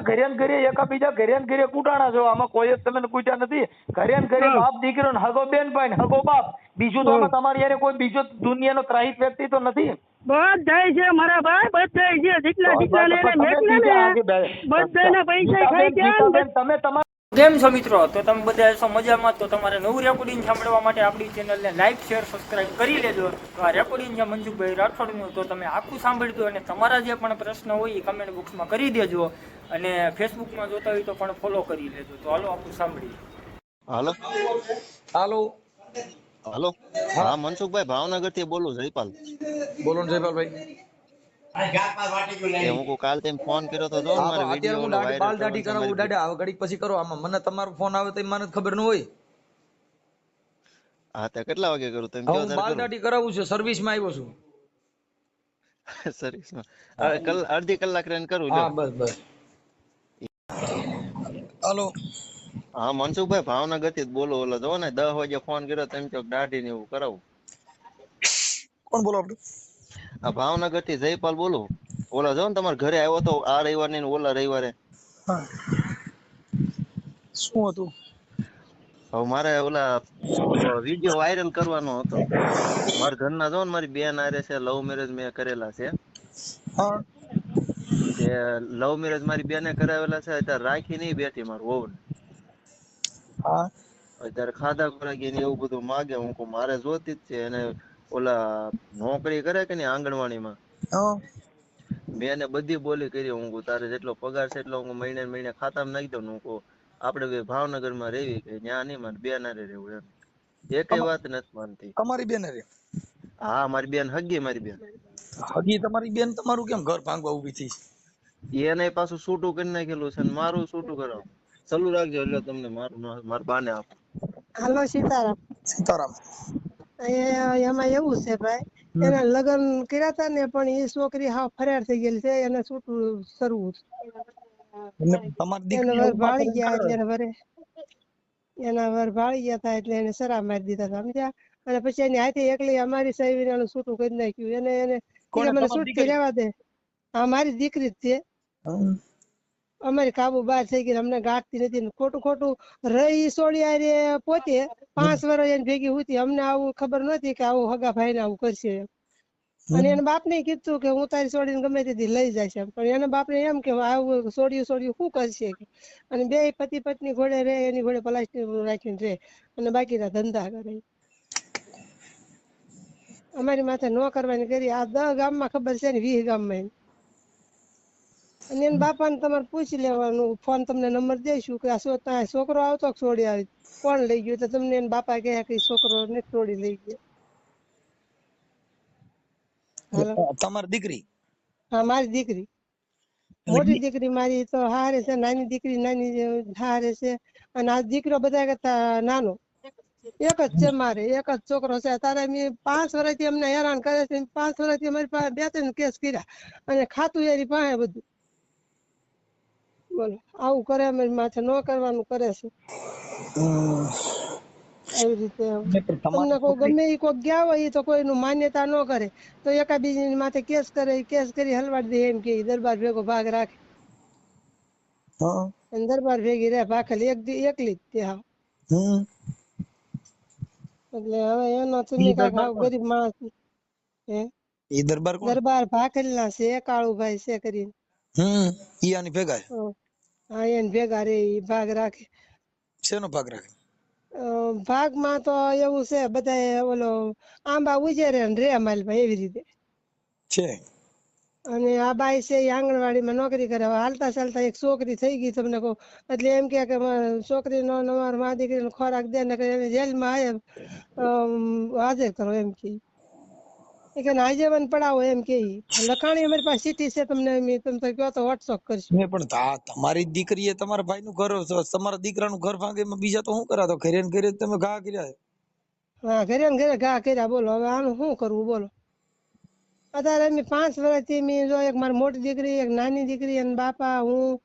ઘરે ને ઘરે એકાબીજા ઘરે ને ઘરે કૂટાણા છો, આમાં કોઈ જ તમે કૂટ્યા નથી. ઘરે ને ઘરે બાપ દીકરો ને હગો બેન ભાઈ ને હગો બાપ, બીજું તો આમાં તમારી યારે કોઈ બીજો દુનિયાનો ત્રાહિત વ્યક્તિ તો નથી. બધાય છે મારા ભાઈ, બધાય છે. જેટલા જેટલા ને બધાના પૈસા ખાઈ ગયા. તમે તમારા કેમ છો મિત્રો? તો તમે બધા છો મજામાં? તો તમારે નવું રેકોર્ડિંગ સાંભળવા માટે આપણી ચેનલને લાઈક શેર સબસ્ક્રાઇબ કરી લેજો. તો આ રેકોર્ડિંગ છે મનસુખભાઈ રાઠોડનું, તો તમે આખું સાંભળજો અને તમારા જે પણ પ્રશ્ન હોય એ કમેન્ટ બોક્સમાં કરી દેજો, અને ફેસબુકમાં જોતા હોય તો પણ ફોલો કરી લેજો. તો હાલો આપણું સાંભળીએ. હાલો હાલો હાલો. હા મનસુખભાઈ ભાવનગર થી બોલું, જયપાલ. બોલો ને જયપાલભાઈ. હું કાલ તેમ ફોન કર્યો તો, મારે વિડિયો ઓલો વાયરલ બાલ દાઢી કરાવું દાડા, હવે ઘડીક પછી કરો. આમાં મને તમારો ફોન આવે તો મને ખબર ન હોય. હા તે કેટલા વાગે કરું તમે હું બાલ દાઢી કરાવું છું, સર્વિસ માં આવ્યો છું. સર્વિસ માં અડધી કલાક રહીને કરું. હા બસ બસ. હાલો. હા મનસુખભાઈ ભાવનગર થી બોલો. ઓલો જો ને 10 વાગે ફોન કર્યો તેમ ચોક દાઢી ને એવું કરાવું. કોણ બોલો આપડે? આ ભાવનગર થી જયપાલ બોલું. ઓલા જો ને તમારા ઘરે આવ્યો તો આ રવિવારે ને ઓલા રવિવારે. હા શું હતું? હવે મારે ઓલા વિડિયો વાયરલ કરવાનો હતો. મારા ઘરના જો ને મારી બેન આરે છે, લવ મેરેજ મેં કરેલા છે. હા તે લવ મેરેજ મારી બેને કરાવેલા છે. અત્યારે રાખી નહીં બેઠી મારું વહુ ને. હા અત્યારે ખાધા ખોરાકી ને એવું બધું માગે. હું કહું મારે જોતી જ છે. એને ઓલા નોકરી કરે કે નહીં આંગણવાડીમાં, હા મેં એને બધી બોલી કરી. હું કહું તારે જેટલો પગાર છે એટલો હું મહિને મહિને ખાતામાં નાખી દઉં. હું કહું આપડે ભાવનગર માં રેવી કે ત્યાં નહીં, મારે બેન હારે રહેવું એમ. એકેય વાત નથી માનતી. તમારી બેન રે? હા મારી બેન હગી, મારી બેન હગી તમારી બેન તમારું કેમ ઘર ભાંગવા ઉભી થઈ? એને પાછું છૂટું કરી નાખેલું છે, મારું છૂટું કરાવ. ચાલુ રાખજો એટલે તમને મારું બાને આપો. હાલો સીતારામ. સીતારામ. એમાં એવું છે ભાઈ, એના લગ્ન કર્યા હતા ને, પણ એ છોકરી હાવ ફરાર થઈ ગયેલી છે. એને છૂટું કરવું છે. તમારી એને દીકરી વર આવું ભાળી પાછળ ગયા કરે? એટલે એના વર ભાળી ગયા હતા એટલે એને શરાબ મારી દીધા હતા, સમજ્યા? અને પછી એની હાથે એકલી અમારી સહીનું છૂટું કરી નાખ્યું. એને કોને? મને તમારી છૂટકી દીકરી? રહેવા દે. હા મારી દીકરી જ છે. અમારી કાબુ બહાર થઈ ગઈ, અમને ગાંઠતી નથી ને ખોટું ખોટું રહી સોડિયા રે પોતે 5 વર્ષ એની ભેગી હતી. અમને આવું ખબર નહોતી કે આવું હગા ભાઈ ને આવું કરશે એમ. અને એના બાપ ને કીધું કે હું તારી છોડીને ગમે તેથી લઈ જાય છે, પણ એના બાપ ને એમ કે આવું છોડ્યું શું કરશે. અને બે પતિ પત્ની ઘોડે રે, એની ઘોડે પ્લાસ્ટિક રાખીને રે અને બાકીના ધંધા કરે. અમારી માથે નો કરવાની કરી. આ 10 ગામમાં ખબર છે ને 20 ગામમાં. અને એના બાપાને તમારે પૂછી લેવાનું. ફોન તમને નંબર દઈશું કે આ છોકરો આવતો છોડી આવી કોણ લઈ ગયું, તો તમને એના બાપા કહે કે છોકરો ને છોડી લઈ ગયો. હાલો. તમારી દીકરી? હા મારી દીકરી. મોટી દીકરી મારી તો હારે છે, નાની દીકરી નાની હારે છે. અને આ દીકરો બધા કરતા નાનો. એક જ છે મારે, એક જ છોકરો છે. તારે 5 વર્ષથી અમને હેરાન કરે છે. 5 વર્ષથી અમારી પાસે 2-3 કેસ કર્યા અને ખાતું એની પાસે બધું. બોલો આવું કરે, અમારી માથે ન કરવાનું કરે છે. આવી રીતે તમને કોઈ ગમે એ કોઈ ગયા હોય તો કોઈનું માન્યતા ન કરે તો એકાબીજીની માથે કેસ કરે, કેસ કરી હલવાડી દે. એમ કે દરબાર ભેગો ભાગ રાખે. અને દરબાર ભેગી રે ભાખેલી એકલી જ તે હાવ. એટલે હવે એનો તમે કાંઈક હાવ ગરીબ માણસ. હે એ દરબાર કોણ? દરબાર ભાખેલના છે, કાળુભાઈ છે કરીને. ઈ આની ભેગા? હા એને ભેગા રે, ઈ ભાગ રાખે. શેનો ભાગ રાખે? ભાગમાં તો એવું છે બધા ઓલો આંબા ઉજેરે ને રે માલભાઈ એવી રીતે છે. અને આ બાઈ છે એ આંગણવાડીમાં નોકરી કરે. હાલતા ચાલતા એક છોકરી થઈ ગઈ તમને કહું, એટલે એમ કે છોકરીનો અમારા મા દીકરીનો ખોરાક દે ને એને જેલમાં હાજર કરો એમ કે. આજીવન પડાવો એમ કે. લખાણી અમારી પાસે સીટી છે, તમને તમે કહો તો વોટ્સઅપ કરશું. પણ તમારી દીકરીએ તમારા ભાઈનું ઘર, તમારા દીકરાનું ઘર ભાંગે, બીજા તો શું કરાતો? ઘરે ને ઘરે તમે ઘા કર્યા. હા ઘરે ને ઘરે ઘા કર્યા. બોલો હવે આનું શું કરવું? બોલો અત્યારે અમે 5 વર્ષથી મેં જો એક મારી મોટી દીકરી, એક નાની દીકરી અને બાપા હું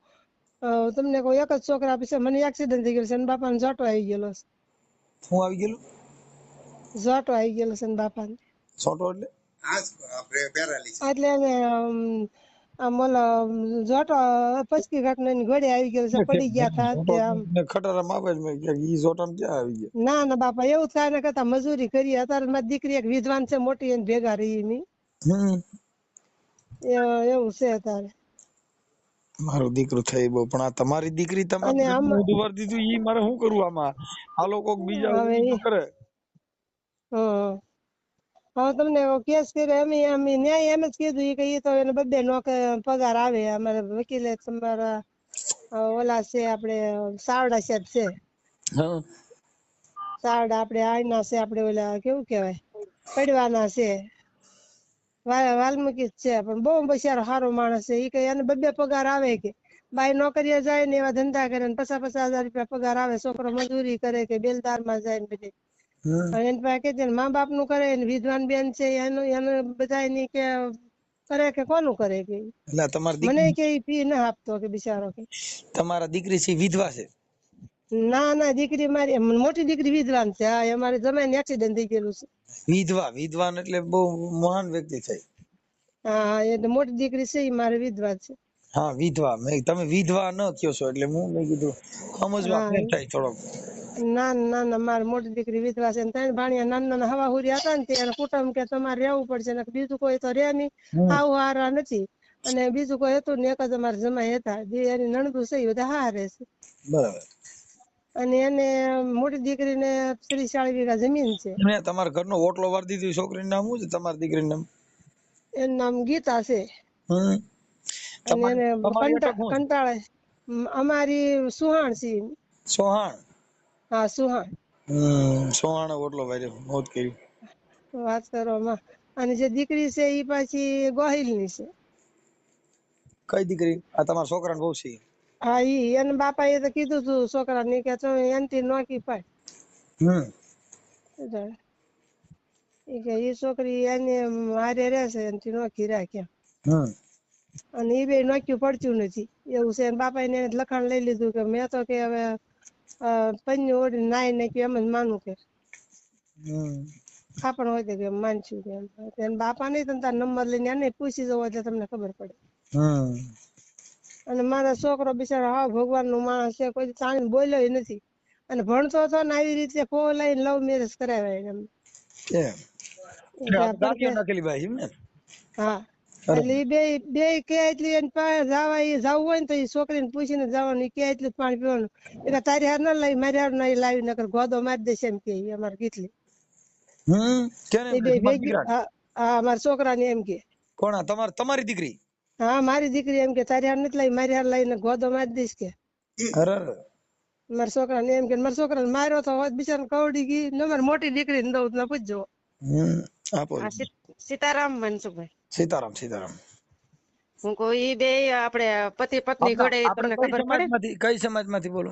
તમને કોઈ એક જ છોકરા પછી મને એક્સિડન્ટ થઈ ગયો છે અને બાપાને ઝાટો આવી ગયેલો છે. શું આવી ગયેલું? ઝાટો આવી ગયેલો છે ને બાપાને. છોટો એટલે એટલે એને આમ ઓલો જોટો પચકી ઘાટ ની ઘોડે આવી ગયેલો છે, પડી ગયા હતા તે આમ. ખટારા માં આવે છે ઈ જોટામ ક્યાં આવી ગયા? ના ના બાપા, એવું થાય ને કરતા મજૂરી કરીએ. અત્યારે મારી દીકરી એક વિદ્વાન છે મોટી, એને ભેગા રહી ની એવું છે અત્યારે. મારું દીકરું થઈ બહુ, પણ આ તમારી દીકરી અને તમારી આમ મોઢું વાર દીધું, ઈ મારે શું કરવું આમાં? આ લોકો બીજા હવે ઈ કરે. હમ હવે તમને કેસ કર્યો એમ ન્યાય એમ જ કીધું ઈ કે ઈ તો એને બબ્બે પગાર આવે. અમારે વકીલે તમારા ઓલા છે આપડે સાવડા સાહેબ છે, હા સાવડા આપડે આઈના છે, આપડે ઓલા કેવું કેવાય પડવાના છે, વાલ્મીકી જ છે, પણ બહુ બિચારો સારો માણસ છે. ઈ કે એને બબ્બે પગાર આવે કે બાઈ નોકરીએ જાય ને એવા ધંધા કરે ને 50,000 રૂપિયા પગાર આવે. છોકરો મજૂરી કરે કે બેલદાર માં જાય ને બધી. અને એની પાસે કે મા બાપ નું કરે ને વિદ્વાન બેન છે એનું બધા ની કે કરે કે કોનું કરે કે એટલે તમારી મને દીકરી, કે ઈ ફી ના આપતો કે બિચારો કે. તમારા દીકરી છે વિધવા છે? ના ના, દીકરી મારી મોટી દીકરી વિદ્વાન છે. હા, અમારે જમાઈને એક્સિડન્ટ થઈ ગયેલું છે. વિધવાન એટલે બહુ મહાન વ્યક્તિ થઈ. હા, એટલે મોટી દીકરી છે ઈ મારે વિધવા છે. હા વિધવા, તમે વિધવા ન કયો છો એટલે મેં કીધું સમજવા હા ફેર થાય થોડોક. ના ના, મારી મોટી દીકરી વિધવા છે. 3 ભાણિયા નાના નાના હવાહુરી હતા ને તે કુટુંબ કે તમારે રહેવું પડશે ને બીજું કોઈ તો રે નહીં, હાવ હારા નથી. અને બીજું કોઈ હતું ને, એક જ અમારે જમાઈ હતા, જે એની નણંદુ છે એ બધા હારે છે. બરાબર. અને એને મોટી દીકરીને 30-40 વીઘા જમીન છે. તમારા ઘરનો ઓટલો વાર દીધી છોકરીનું નામ શું છે? તમારી દીકરીનું નામ? એનું નામ ગીતા છે. હમ અને એને તમારી અટક શું છે? કંટાળે અમારી સુહાણ છે. સોહાણ. હા, સુહાણ. સોહાણે ઓટલો વાર્યો, મોત કર્યું. વાત કરો માં. અને જે દીકરી છે ઈ પાછી ગોહિલની છે. કઈ દીકરી? આ તમારા છોકરાને બહુ છે? હા, ઈ એને બાપા એ તો કીધું તું છોકરા ને કે તમે એનથી નોખી પાડ. ઈ કે ઈ છોકરી એને હારે રહેશે એનથી નોખી રાખ એમ. અને ઈ બે નોખ્યું પડતું નથી એવું છે. બાપા એને લખાણ લઈ લીધું કે મેં તો કે હવે પન્યું ઓઢી નાઈ નાખ્યું એમ જ માનું કે ખાપણ હોય તો કે માનશું કે એમ. બાપા નહીં તો તાર નંબર લઈને એને પૂછી જવો એટલે તમને ખબર પડે. અને મારો છોકરો બિચારો હાવ ભગવાન નું માણસ છે, કોઈ ચાલીને બોલ્યો નથી. અને ભણતો હતો ને આવી રીતે લઈને લવ મેરેજ કરાવ્યા એમ. નાખેલી ભાઈ એમ ને? હા, એટલે ઈ બે કે એટલી એની પાસે જવું હોય ને તો ઈ છોકરીને પૂછીને જવાનું. ઈ કે એટલું પાણી પીવાનું. એટલે તારી હાર ના લાવી, મારી હાર નહીં લાવી, નકર ગોદો મારી દેશે એમ કે અમારે ગીતલી. કેને એ બે ભેગી હા, મારા છોકરાને એમ કે. કોણ? તમારી દીકરી? હા, મારી દીકરી એમ કે તારી હાર નથી લાવી, મારી હાર લાવીને ગોદો મારી દઈશ કે. મારા છોકરાને એમ કે. મારા છોકરાને માર્યો તો બિચારા કવડી ગઈ ને. મારી મોટી દીકરીને દઉં ના પૂછજો. આપો. સીતારામ મનસુખભાઈ. સીતારામ. હું કહું ઈ બે આપણે પતિ પત્ની ઘડે તમને ખબર પડે? કઈ સમાજમાંથી બોલો?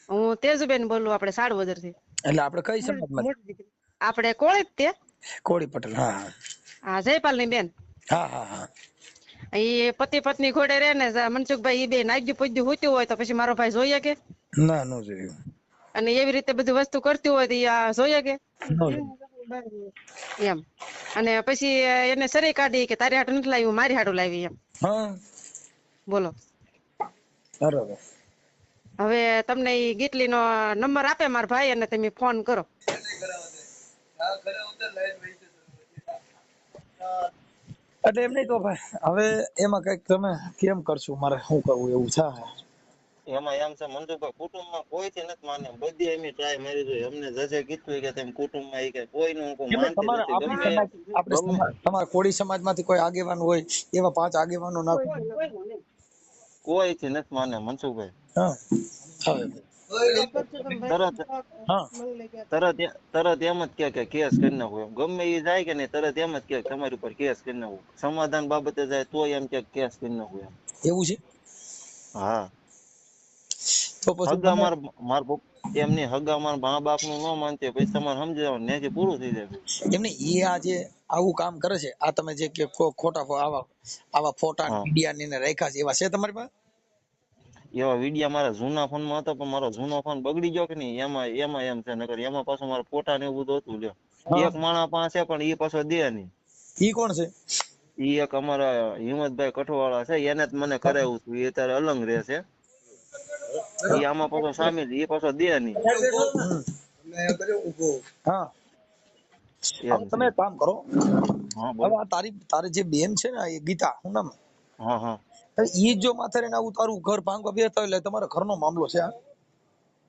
હું તેજુબેન બોલું, આપણે સાડવદર થી. એટલે આપણે કઈ સમાજમાંથી? આપણે કોળી તે કોળી પટેલ. હા, જયપાલ ની બેન. હા. ઈ પતિ પત્ની ઘોડે રે ને મનસુખભાઈ, ઈ બે નાગ્યું પૂજ્યું હોતું હોય તો પછી મારો ભાઈ જોઈએ કે? ના, નો જોયું. અને એવી રીતે બધી વસ્તુ કરતી હોય તો ઈ જોઈએ કે? એમ. અને પછી એને સરી કાઢી કે તારી હાટું નથી લાવી, મારી હાટું લાવી એમ. બોલો. બરોબર. હવે તમને ઈ ગીતલી નો નંબર આપે મારા ભાઈ, અને તમે ફોન કરો. એટલે એમ નહીં તો ભાઈ, હવે એમાં કઈક તમે કેમ કરશું? મારે શું કરવું એવું છે? એમાં એમ છે મનસુખભાઈ, કુટુંબમાં કોઈથી નથી માને. બધી એમ ટ્રાય મારી જોઈ. અમને જજે કીધું કે તેમ કુટુંબમાં કે કોઈનું માનતી નથી. તમારા કોળી સમાજમાંથી કોઈ આગેવાન હોય એવા 5 આગેવાનો નાખો. કોઈથી નથી માને મનસુખભાઈ. તરત એમ જ કે કેસ કરી નાખો એમ. ગમે એ જાય કે નહીં, તરત એમ જ કે તમારી ઉપર કેસ કરી નાખો. સમાધાન બાબતે જાય તો એમ કે કેસ કરી નાખો એમ. એવું છે? હા. તો પછી હગા માર એમની હગા માર મા બાપ નું ન માનતી પછી તમારે સમજાવવાનું ને પૂરું થઈ જાય. એમને એ આજે આવું કામ કરે છે, આ તમે જે કે ખોટા આવા ફોટા મીડિયા ને રાખ્યા છે, એવા છે તમારી પાસે? એવા વિડિયા મારા જૂના ફોન માં હતો, પણ મારો જૂનો ફોન બગડી ગયો કે નહીં, એમાં એમ છે. નકર એમાં પાછું મારા ફોટા ને એવું બધું હતું. લ્યો, એક માણસ પાસે પણ એ પાછો દે નહીં. ઈ કોણ છે? ઈ એક અમારા હિંમતભાઈ કઠોવાળા છે, એને જ મને કરાવ્યું હતું. એ અત્યારે અલંગ રહે છે. ઈ આમાં પાછો સામેલ, એ પાછો દે નહીં. હા હવે તમે એક કામ કરો, હા હવે બોલો. આ તારે જે બેન છે ને એ ગીતા હું નામ, હા હા ઈ જો માથે રહીને આવું તારું ઘર ભાંગવા બેઠા એટલે તમારા ઘરનો મામલો છે આ.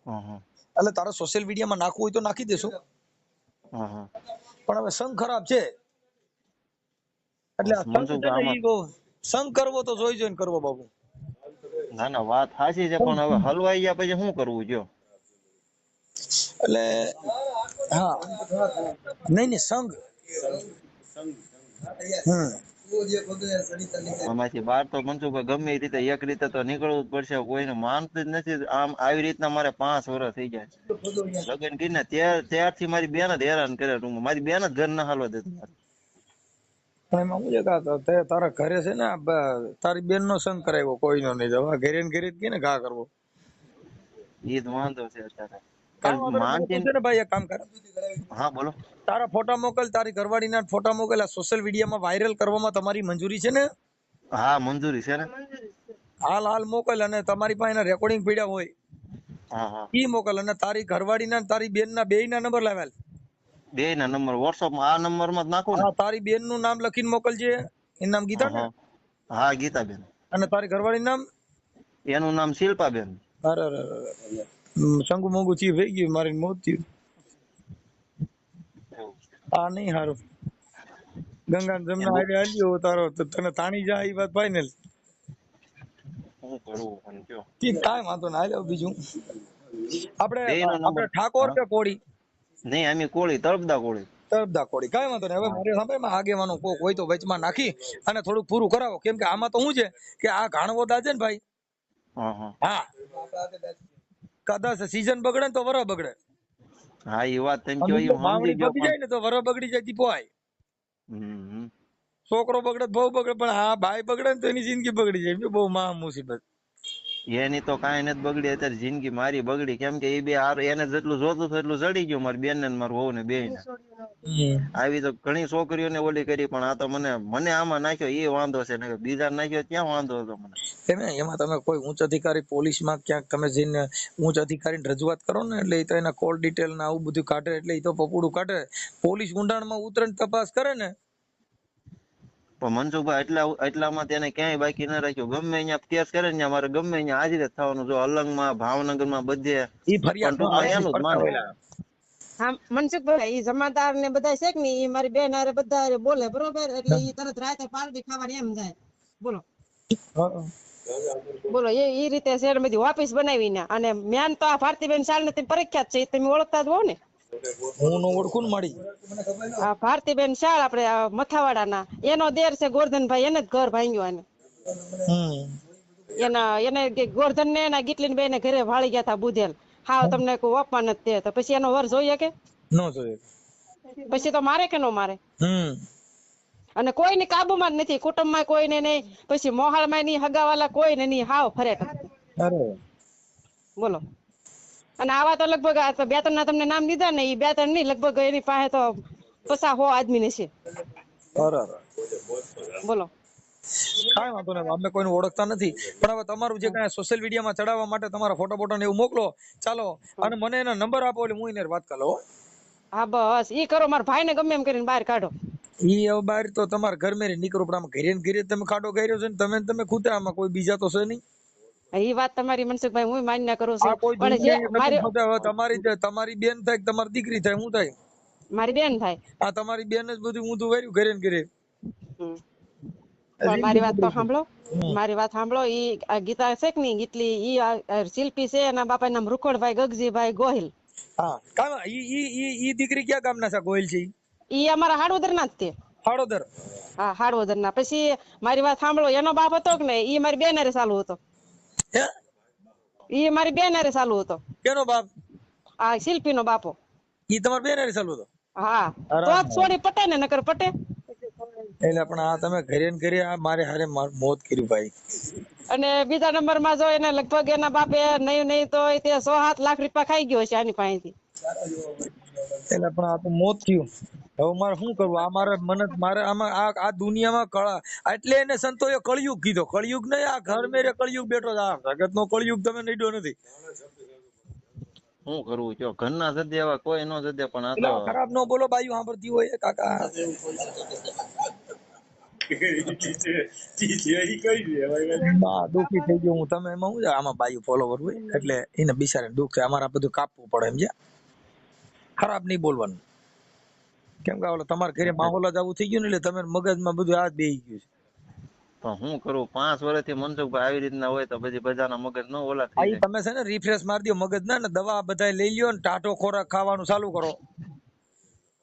હા હા એટલે તારે સોશિયલ મીડિયામાં નાખવું હોય તો નાખી દેશું, હા હા. પણ હવે સંગ ખરાબ છે એટલે આ સંગ છે મનસુખભાઈ ને આમાં, ઈ બહુ સંગ કરવો તો જોઈ જોઈને કરવો બાબુ. ના ના વાત સાચી છે, પણ હવે હલવાઈ ગયા પછી શું કરવું જો? એટલે હા નહીં નહીં સંગ આમાંથી બહાર તો મનસુખભાઈ ગમે એ રીતે એક રીતે તો નીકળવું જ પડશે. કોઈને માનતું જ નથી. આમ આવી રીતના મારે 5 વર્ષ થઈ જાય લગ્ન કરીને, ત્યારથી મારી બેન જ હેરાન કરે. મારી બેન જ ઘર ના હાલવા દેતી. એમાં હું છે કે તારા ઘરે છે ને તારી બેન નો સંગ કરાવ્યો, કોઈનો નહીં. હવે ઘરે ને ઘરે જ કે ને ઘા કરવો. ઈ જ વાંધો છે અત્યારે. કાંઈ વાંધો નહીં, મને માનતી. પૂછે ને ભાઈ એક કામ કર, હા બોલો. તારા ફોટા મોકલ, તારી ઘરવાળીના ફોટા મોકલ. આ સોશિયલ મીડિયામાં વાયરલ કરવામાં તમારી મંજૂરી છે ને? હા મંજૂરી છે ને. હાલ હાલ મોકલ, અને તમારી પાસે રેકોર્ડિંગ પડ્યા હોય હા હા ઈ મોકલ, અને તારી ઘરવાળીના અને તારી બેનના બેયના નંબર લાવેલ. બે ના નંબર વોટ્સઅપમાં આ નંબરમાં જ નાખું ને? હા, તારી બેનનું નામ લખીને મોકલજે. એનું નામ ગીતા ને? હા હા ગીતાબેન. અને તારી ઘરવાળીનું નામ? એનું નામ શિલ્પાબેન. અરે અરે અરે, સંગુ મોંગુ થયું થઈ ગયું, મારી મોત થયું. આ નહીં હારું. ગંગા જમના આગળ હાલ્યો તારો તો તને તાણી જાય એ વાત ફાઇનલ. શું કરવું પણ કયો? ઠીક, કાંઈ વાંધો ના. હાલ્યો બીજું આપણે બેયનો નંબર. આપણે ઠાકોર કે કોળી? નહીં અમે કોળી, તળપદા કોળી. તરફદા કોળી. કાંઈ વાંધો નહીં. હવે મારે સાંભળમાં આગેવાનો કોક હોય તો વચમાં નાખી અને થોડુંક પૂરું કરાવો, કેમ કે આમાં તો શું છે કે આ ઘાણવો દાજે ને ભાઈ. હા હા હા, કદાચ સીઝન બગડે ને તો વરહ બગડે, હા એ વાત તમે અને કયો, જો એ માવણી સમજી ગયો. પતી જાય ને તો વરહ બગડી જાય દીપોય. હમ છોકરો બગડે બહુ બગડે, પણ હા ભાઈ બગડે ને તો એની જિંદગી બગડી જાય. બહુ મહા મુસીબત. એની તો કાંઈ નથી બગડી અત્યારે, જિંદગી મારી બગડી. કેમ કે એ બે એને જેટલું જોતું હતું એટલું જડી ગયું, મારી બેન ને મારું વહુ ને બે ને. આવી તો ઘણી છોકરીઓને ઓલી કરી, પણ આ તો મને આમાં નાખ્યો એ વાંધો છે ને, બીજા નાખ્યો ત્યાં વાંધો હતો મને. એમાં તમે કોઈ ઉચ્ચ અધિકારી પોલીસમાં ક્યાંક તમે જઈને ઉચ્ચ અધિકારીને રજૂઆત કરો ને, એટલે એ તો એના કોલ ડિટેલ ને આવું બધું કાઢે, એટલે એ તો પપુડું કાઢે. પોલીસ ઊંડાણમાં ઉતરે ને તપાસ કરે ને. પણ મનસુખભાઈ એટલામાં તેને ક્યાંય બાકી ન રાખ્યો. ગમે અહીંયા કેસ કરે ને મારે ગમે અહીંયા હાજર જ થવાનું. જો અલંગમાં, ભાવનગરમાં, બધે. એ ફરિયાદ પણ ટૂંકમાં એનું જ માને. હા મનસુખભાઈ, ઈ જમાદાર ને બધા છે કે નહીં, ઈ મારી બેન હારે બધા હારે બોલે બરોબર, એટલે ઈ તરત રાતે પારડી ખાવાની એમ જાય. બોલો બોલો, એ રીતે શેર બધી ઓફિસ બનાવીને, અને મેન તો આ ભારતીબેન શાળ ને પ્રખ્યાત છે, તમે ઓળખતા જ હો ને? હું નો ઓળખું ને મારી. આ ભારતીબેન શાળ આપણે મથાવાડાના, એનો દેર છે ગોરધનભાઈ, એને જ ઘર ભાંગ્યું. એને ગોરધન ને એના ગીટલીન બેને ઘરે વાળી ગયા હતા બુધેલ. હા તમને કોઈ અપમાન જ તે, તો પછી એનો વર જોઈએ કે નો જોઈએ? પછી તો મારે કે નો મારે? અને કોઈની કાબુમાં જ નથી, કુટુંબમાં કોઈને નહીં, પછી મોહાળમાં નહીં, હગાવાલા કોઈને નહીં, હાવ ફરેટ. બોલો. અને આવા તો લગભગ 2-3 ના તમને નામ દીધા ને, એ 2-3 નહીં, લગભગ એની પાસે તો 50-100 આદમી છે. બોલો. કાંઈ વાંધો નહીં, અમે કોઈને ઓળખતા નથી, પણ હવે તમારું જે કાંઈ સોશિયલ મીડિયામાં ચડાવવા માટે તમારા ફોટો બોટો ને એવું મોકલો, ચાલો. અને મને એના નંબર આપો એટલે હું એને વાત કરો. હા બસ ઈ કરો, મારા ભાઈને ગમે એમ કરીને બહાર કાઢો. ઈ હવે બહાર તો તમારા ઘર મેરે નીકળો, પણ આમાં ઘરે ને ઘરે તમે ખાડો કર્યો છે ને, તમે ખુદે, આમાં કોઈ બીજા તો છે નહીં. ઈ વાત તમારી મનસુખભાઈ, હું માન્ય કરું આ છું, કોઈ પણ જે તમારી બેન થાય કે તમારી દીકરી થાય, હું થાય? મારી બેન થાય. આ તમારી બેન જ બધું ઊંધું વર્યું ઘરે ને ઘરે. પણ મારી વાત તો સાંભળો, મારી વાત સાંભળો. ઈ આ ગીતા છે કે નહીં, ગીતલી, ઈ શિલ્પી છે, એના બાપા નામ રૂખડભાઈ ગગજીભાઈ ગોહિલ. હા, કામ ઈ દીકરી ક્યાં ગામના છે? ગોહિલ છે ઈ અમારા હાડોદર ના જ તે. હાડોદર? હા હાડોદર ના. પછી મારી વાત સાંભળો, એનો બાપ હતો કે નહીં, ઈ મારી બેન હારે ચાલુ હતો. ઈ મારી બેન હારે ચાલુ હતો. કેનો બાપ? આ શિલ્પી નો બાપો. ઈ તમારી બેન હારે ચાલુ હતો? હા, તો જ છોડી પટે ને, નકર પટે? એટલે પણ આ તમે ઘરે ને ઘરે આ મારે હારે મોત કર્યું ભાઈ. અને બીજા નંબર માં જો એને લગભગ એના બાપે નહીં તો 6-7 લાખ રૂપિયા ખાઈ ગયો છે આની પાસેથી. એટલે પણ આ તો મોત થયું. હવે મારે શું કરવું? આ મારે આમાં આ દુનિયામાં એટલે એને સંતોએ કળિયુગ કીધો. કળિયુગ નહીં, આ ઘર મેરે કળિયુગ બેઠો છે. આ જગત નો કળિયુગ તમે નડ્યો નથી. શું કરવું કયો? ઘરના સદે એવા કોઈ નો સદે, પણ આ એટલે તો ખરાબ ન બોલો, બાયું સાંભળતી હોય કાકા. દુઃખી થઈ ગયો હું. તમે એમાં શું છે, આમાં બાયું ફોલોવર હોય એટલે એને બિચારાને દુઃખ થાય. અમારે આ બધું કાપવું પડે એમ છે. ખરાબ નહીં બોલવાનું, કેમ કે ઓલો તમારા ઘરે માહોલ જ આવું થઈ ગયું ને, એટલે તમે મગજમાં બધું આ જ બેહી ગયું છે. પણ શું કરું? 5 વર્ષથી મનસુખભાઈ આવી રીતના હોય તો પછી બધાના મગજ ન ઓલા થઈ જાય. તમે છે ને રિફ્રેશ મારી દો મગજ ના, ને દવા બધા લઈ લ્યો ને ટાઢો ખોરાક ખાવાનું ચાલુ કરો.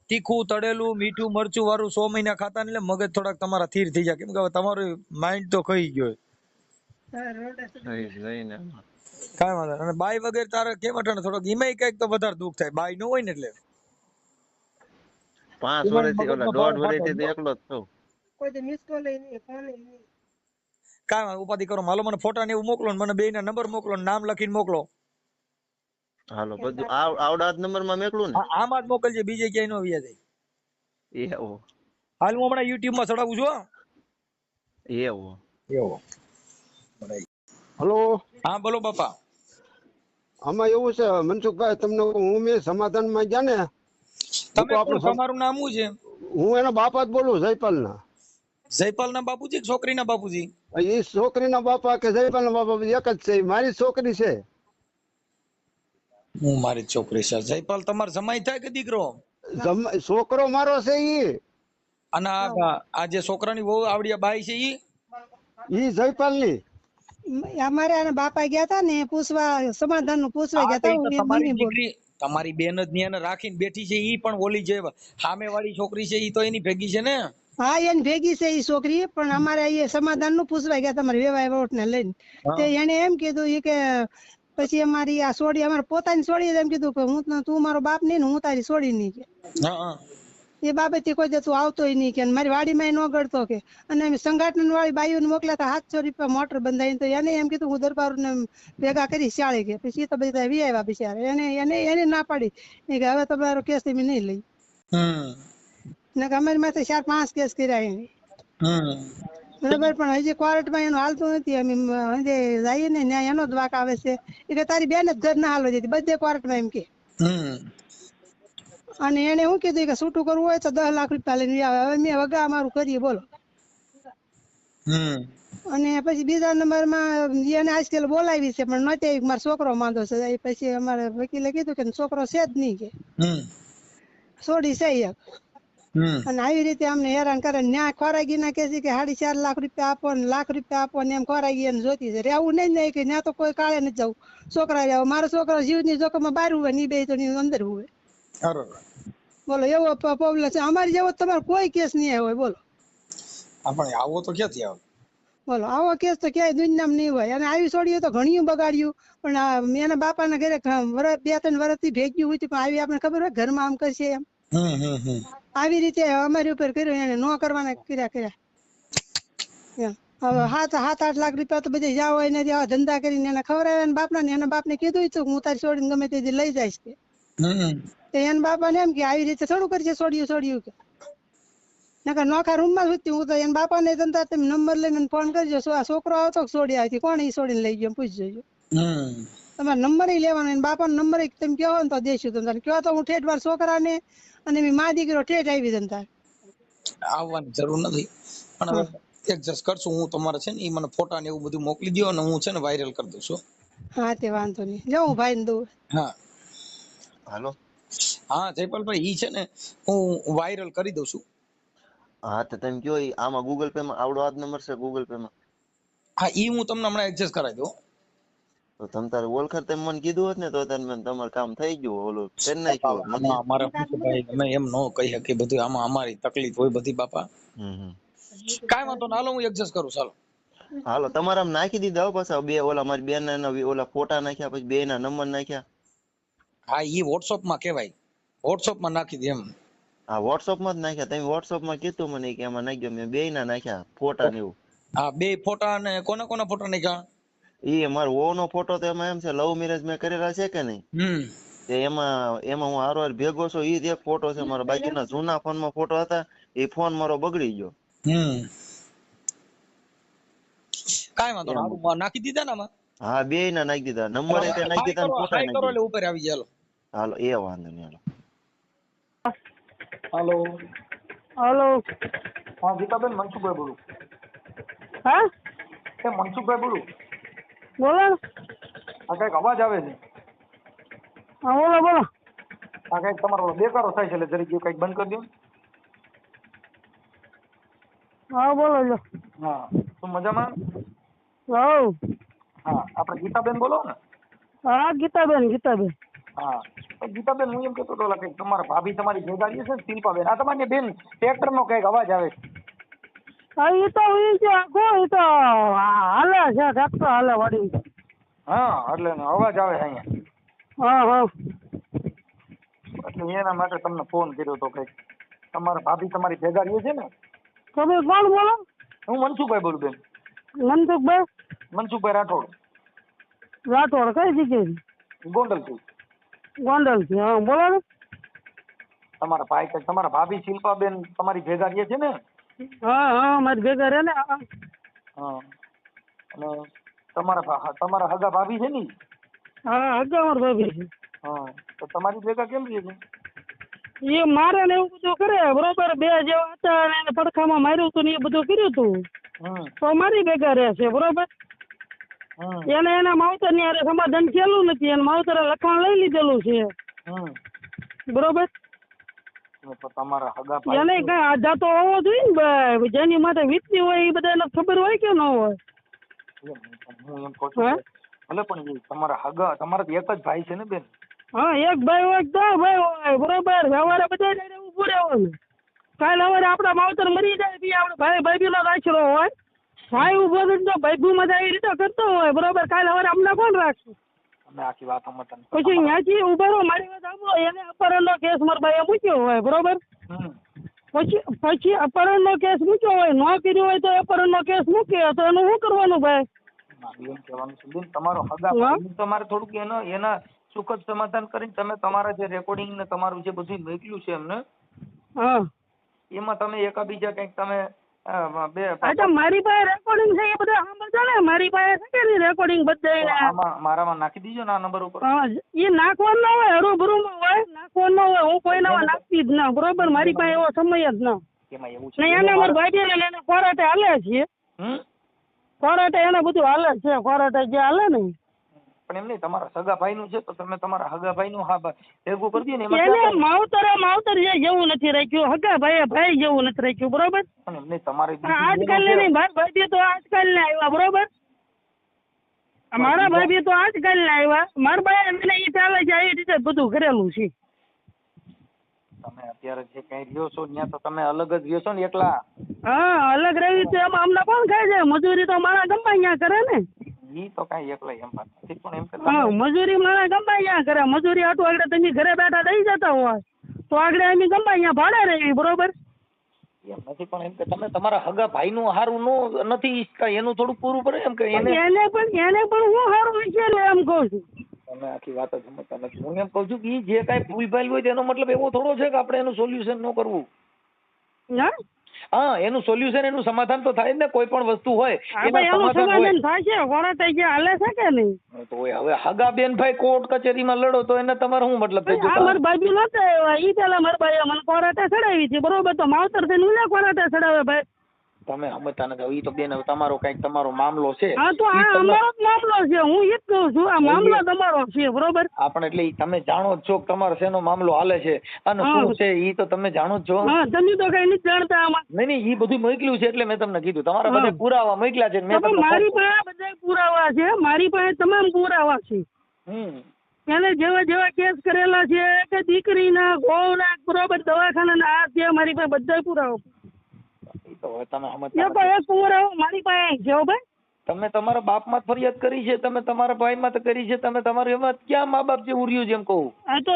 તીખું, તળેલું, મીઠું, મરચું વાળું 100 મહિના ખાતા ને એટલે મગજ થોડાક તમારા સ્થિર થઈ જાય. કેમ કે હવે તમારું માઇન્ડ તો ખઈ ગયો. લઈને કાંઈ વાંધો નહીં. અને બાઈ વગેરે તારે કેમ અટાણે થોડોક એમાંય કઈક તો વધારે દુઃખ થાય. બાઈ ન હોય ને એટલે 5 વર્ષથી ઓલા 1.5 વર્ષથી તો એકલો જ છું. કોઈ મિસ કોલ નહીં, ફોન નહીં. કાંઈ વાંધો ઉપાધિ કરો. હાલો મને ફોટા ને એવું મોકલો, ને મને બેયના નંબર મોકલો, ને નામ લખીને મોકલો. હાલો બધું આવડા નંબર માં મેકલું ને. આમાં જ મોકલજે, બીજે ક્યાંય નો વ્યા જાય. એવો હાલ હું હમણાં YouTube માં ચડાવું છું. એવો હલો, હા બોલો બાપા. આમાં એવું છે મનસુખભાઈ, તમને મેં સમાધાનમાં ગયા ને, તમે તમારું નામ શું છે? હું એના બાપા જ બોલું, જયપાલ ના. જયપાલ ના બાપુજી કે છોકરીના બાપુજી? એ છોકરીના બાપા કે જયપાલ ના બાપા એક જ છે. મારી છોકરી છે. હું મારી છોકરી છે. જયપાલ તમારો જમાઈ થાય કે દીકરો? છોકરો મારો છે. ઈ અને આ જે છોકરાની વહુ આવડી બાઈ છે ઈ જયપાલ ની. અમારે આના બાપા ગયા તા ને પૂછવા, સમાધાન નું પૂછવા ગયા તા. તમારી દીકરી, તમારી બેન જ ને એને રાખીને બેઠી છે. ઈ પણ ઓલી જે સામે વાળી છોકરી છે ઈ તો એની ભેગી છે ને? હા, એની ભેગી છે ઈ છોકરી, પણ અમારે એ સમાધાન નું પૂછવા ગયા તમારે વેવાય વોટ ને લઈને. તે એને એમ કીધું ઈ કે પછી અમારી આ છોડી, અમારે પોતાની છોડી એમ કીધું કે તું મારો બાપ નહીં ને હું તારી છોડી નહીં કે. એ બાબતે કોઈ દે તું આવતોય નહીં કે મારી વાડીમાં ન ગળતો કે. અને અમે સંગઠન વાળી બાઈઓને મોકલ્યા હતા 700 રૂપિયા મોટર બંધાઈને, તો એને એમ કીધું હું દરબાર ને ભેગા કરી શાળે કે. પછી તો બધા વી આવ્યા બિચારા. એને ના પાડી કે હવે તમારો કેસ તમે નહીં લઈ. ને અમારી માથે 4-5 કેસ કર્યા એને. બરાબર, પણ હજી કોર્ટમાં એનું હાલતું નથી. અમે જઈએ ને ન્યાય એનો જ વાક આવે છે. એ કે તારી બેન જ ઘર ના હાલવા દેતી, બધે કોર્ટમાં એમ કે. અને એને શું કીધું કે છૂટું કરવું હોય તો 10 લાખ રૂપિયા લઈને આવે. હવે મેં વગા અમારું કરીએ બોલો. અને પછી બીજા નંબરમાં એને આજકાલ બોલાવી છે, પણ નહોતી. મારો છોકરો માંદો છે. પછી અમારે વકીલે કીધું કે છોકરો છે જ નહીં કે, છોડી છે એક. અને આવી રીતે અમને હેરાન કરે. ન્યા ખોરાગી ના કે છે કે 4.5 લાખ રૂપિયા આપો ને 1 લાખ રૂપિયા આપો ને એમ ખોરાગી એને જોતી છે. રહેવું નહીં કે ત્યાં તો કોઈ કાળે નથી જવું. છોકરા રહેવા, મારો છોકરો જીવની જોખમમાં બહાર હોય ને, બે તો અંદર હોય. બોલો એવો પ્રોબ્લેમ છે. અમારી જેવો તમારો કોઈ કેસ નહીં હોય. બોલો આપણે આવો તો ક્યાંથી આવે? બોલો આવો કેસ તો ક્યાંય દુનિયામાં નહીં હોય. અને આવી છોડ્યું તો ઘણું બગાડ્યું. પણ એના બાપાના ઘરે 2-3 વર્ષથી ભેગ્યું હોય, પણ આવી આપણે ખબર હોય ઘરમાં આમ કરશે એમ. આવી રીતે અમારી ઉપર કર્યું. એને ન કરવાના કર્યા. હવે 7-8 લાખ રૂપિયા તો બધે જાવ હોય ને આવા ધંધા કરીને એને ખવડાવ્યા બાપના ને. એના બાપને કીધું હતું હું તારી છોડીને ગમે તે લઈ જઈશ કે. એના બાપાને એમ કે આવી રીતે થોડું કરશે છોડ્યું કે. નકર નોખા રૂમ માં સુતી. હું તો એના બાપાને ધંધા તમે નંબર લઈને ફોન કરજો. આ છોકરો આવતો છોડી આવી કોણ એ છોડીને લઈ ગયો પૂછજો. તમારે નંબર લેવાનો, એના બાપાનો નંબર તમે કહો ને તો દેશું તમને. કહો તો હું ઠેઠ વાર છોકરાને અને મા દીકરો ઠેઠ આવી ધંધા. આવવાની જરૂર નથી, પણ હવે એડજસ્ટ કરશું. હું તમારે છે ને ઈ મને ફોટા ને એવું બધું મોકલી દો, અને હું છે ને વાયરલ કરી દઉં છું. હા તે વાંધો નહીં. જાઉં ભાઈ ને દઉં. હા હાલો. હા જયપાલભાઈ, ઈ છે ને હું વાયરલ કરી દઉં છું. હા તો તમે કયો આમાં ગૂગલ પે માં આવડો આ નંબર છે ગૂગલ પે માં? હા ઈ હું તમને હમણાં એડજસ્ટ કરાવી દઉં. તો તમ તારે ઓળખાણ તમે મને કીધું હોત ને તો તમારું કામ થઈ ગયું. ઓલું કરી નાખ્યું. અમારે ભાઈ અમે એમ ન કહી શકીએ બધું. આમાં અમારી તકલીફ હોય બધી બાપા. કાંઈ વાંધો ના, હાલો હું એડજસ્ટ કરું. ચાલો હાલો તમારા નાખી દીધા હો. પાછા બે ઓલા મારી બેન ના ઓલા ફોટા નાખ્યા, પછી બે ના નંબર નાખ્યા. હા ઈ વોટ્સઅપ માં કેવાય, વોટ્સઅપ માં નાખી દે એમ. હા વોટ્સઅપ માં જ નાખ્યા. તમે વોટ્સઅપ માં કીધું મને કે એમાં નાખજો. મેં બે ના નાખ્યા ફોટા ને એવું. હા 2 ફોટા. અને કોના ફોટા નાખ્યા? એ મારો વહુ નો ફોટો તો એમાં એમ છે લવ મેરેજ મેં કરેલા છે કે નહીં, તે એમાં હું હારો ભેગો છું ઈ જ એક ફોટો છે મારો, બાકીના જૂના ફોનમાં ફોટો હતા એ ફોન મારો બગડી ગયો. કાંઈ વાંધો નહીં, હારું, નાખી દીધા ને આમાં. હા, બે ના નાખી દીધા, નંબર એ નાખી દીધા ને ફોટા હાઈ કરો નાખી એટલે ઉપર આવી જાય. હાલો, એ વાંધો નહીં. હાલો. હાલો. હા ગીતાબેન, મનસુખભાઈ બોલું. હા એ મનસુખભાઈ બોલું. બોલો. આ કઈક અવાજ આવે છે. હા બોલો બોલો. આ કઈક તમારો બેકારો થાય છે એટલે જરીક કઈક બંધ કરી દો. હા બોલો જો. હા, તું મજામાં? હા આપણે ગીતાબેન બોલો ને? હા ગીતાબેન. હા, ગીતાબેન હું એમ કહેતો હતો કે તમારા ભાભી તમારી ભેગા છે ને શિલ્પાબેન, આ તમારી બેન ટ્રેક્ટર નો કઈક અવાજ આવે છે. હા એ તો હાલે છે, ટ્રેક્ટર હાલે વાડી. હા, એટલે અવાજ આવે છે અહીંયા. હા એટલે એના માટે તમને ફોન કર્યો હતો કઈક તમારા ભાભી તમારી ભેગા છે ને? તમે કોણ બોલો? હું મનસુખભાઈ બોલું બેન. મનસુખભાઈ રાઠોડ. કઈ જગ્યાએ? ગોંડલ થી. હા બોલો ને. તમારા ભાઈ તમારા ભાભી શિલ્પાબેન તમારી ભેગા છે ને? હા મારી ભેગા રહે ને. હા, અને તમારા હગા ભાભી છે ને? હા હગા અમારા ભાભી છે. હા, તો તમારી ભેગા કેમ રહે છે? એ મારે ને એવું બધું કરે બરોબર, બે જેવા હતા ને એને પડખામાં માર્યું હતું ને એ બધું કર્યું હતું તો મારી ભેગા રહે છે બરોબર. એને એના માવતર ની સમાધાન થયેલું નથી, એને માવતરે લખાણ લઈ લીધેલું છે બરોબર. તમારા હગા એને કઈ આધા તો હોવો જોઈએ ને ભાઈ, જેની માટે વીતતી હોય એ બધાને ખબર હોય કે ન હોય? હું એમ કહું છું ભલે પણ તમારા હગા તમારા એક જ ભાઈ છે ને બેન? હા, એક ભાઈ હોય તો ભાઈ હોય બરોબર. સવારે બધા ઉભું રહેવાનું. કાલે સવારે આપડા માવતર મરી જાય બી આપડે ભાઈ ભાભી નો આશરો હોય, ભાઈ ઉભો થઈને તો ભાઈ માં એ રીતે કરતો હોય બરોબર. કાલે સવારે અમને કોણ રાખશે? આખી વાત પછી ત્યાંથી ઉભા રહો, મારી વાત સાંભળો. એને અપહરણ નો કેસ મારા ભાઈએ મૂક્યો હોય બરોબર. પછી અપહરણ નો કેસ મૂક્યો હોય, ન કર્યો હોય તો અપહરણ નો કેસ મૂક્યો તો એનું શું કરવાનું ભાઈ? એમ કહેવાનું છે બેન, તમારો હગા ભાઈ તમારે થોડુંક એના સુખદ સમાધાન કરીને તમે તમારા જે રેકોર્ડિંગ ને તમારું જે બધું મોકલ્યું છે એમને, એમાં તમે એકાબીજા કઈક તમે મારી પાસે રેકોર્ડિંગ છે એ બધા સાંભળજો ને. મારી પાસે છે કે રેકોર્ડિંગ બધા મારામાં નાખી દીજો ને આ નંબર ઉપર. એ નાખવાનું ના હોય, હરુભરું માં હોય, નાખવાનું ના હોય. હું કોઈના નાખતી જ ના બરોબર. મારી પાસે એવો સમય જ ના. એમાં એવું છે એને મારા ભાઈ ને એને કોરાટે હાલે છે. કોરાટે એને બધું હાલે છે, કોરાટે જે હાલે ને. પણ એમ નહીં, તમારા સગા ભાઈ નું છે તો તમે તમારા હગા ભાઈ નું ભેગું કરી દો ને. એને માવતર જેવું નથી રાખ્યું, હગા ભાઈ જેવું નથી રાખ્યું બરોબર. પણ એમ નહીં, તમારે આજકાલ ને નહીં, મારા ભાભી તો આજકાલ ને આવ્યા બરોબર. મારા ભાભી તો આજકાલ ને આવ્યા, મારા ભાઈ મને એ ચાલે છે એ રીતે બધું કરેલું છે. તમે અત્યારે જે કઈ રહ્યો છો ત્યાં તો તમે અલગ જ રહ્યો છો ને એકલા? હા, અલગ રહી છે. એમાં અમને કોણ ખાય છે? મજૂરી તો મારા ગમે અહીંયા કરે ને. ઈ તો કઈ એકલા એમ વાત નથી, પણ એમ કે મજૂરી મારા ગમે અહીંયા કરે. મજૂરી આટલું આગળ તમે ઘરે બેઠા દઈ જતા હોય તો આગળ અમે ગમે અહીંયા ભાડે રહી બરોબર. એમ નથી, પણ એમ કે તમે તમારા હગા ભાઈ નું હારું નથી ઈચ્છતા, એનું થોડું પૂરું કરે એમ કે એને પણ હું હારું વિચાર એમ કઉ છું. તમે આખી વાત જ સમજતા નથી. હું એમ કઉ છું કે ઈ જે કઈ ભૂલ ભાલ હોય તેનો મતલબ એવો થોડો છે કે આપણે એનું સોલ્યુશન ન કરવું. હા, એનું સોલ્યુશન એનું સમાધાન તો થાય જ ને. કોઈ પણ વસ્તુ હોય એનું સમાધાન થાય છે. કોરા થઈ ગયા હાલે છે કે નહીં? તો હવે હગા બેન ભાઈ કોર્ટ કચેરીમાં લડો તો એને તમારે શું મતલબ થઈ ગયો? મારા ભાભી નતા આવ્યા, ઈ પેલા મારા ભાઈએ મને કોરાટે ચડાવી છે બરોબર. તો માવતર થઈને મને કોરાટે ચડાવે ભાઈ. તમે સમજતા નથી. ઈ તો બેન તમારો કઈક તમારો મામલો છે. હા, તો આ અમારો જ મામલો છે. હું એ જ કહું છું, આ મામલો તમારો છે બરોબર. આપણે એટલે તમે જાણો જ છો કે તમારો શેનો મામલો હાલે છે અને શું છે ઈ તો તમે જાણો જ છો. હા, તમે તો કઈ નથી જાણતા આમાં. નહીં, ઈ બધું મોકલ્યું છે એટલે મેં તમને કીધું. તમારા બધા પુરાવા મોકલ્યા છે. મારી પાસે બધા પુરાવા છે, મારી પાસે તમામ પુરાવા છે. એને જેવા જેવા કેસ કરેલા છે કે દીકરીના ગોળના બરોબર દવાખાના આ છે, મારી પાસે બધા પુરાવા. એક પુરાવો મારી પાસે છે ભાઈ. તમે તમારા બાપ માં ફરિયાદ કરી છે, તમે તમારા ભાઈ માં કરી છે, તમે તમારું એમાં ક્યાં મા બાપ જેવું રહ્યું છે એમ કહું? આ તો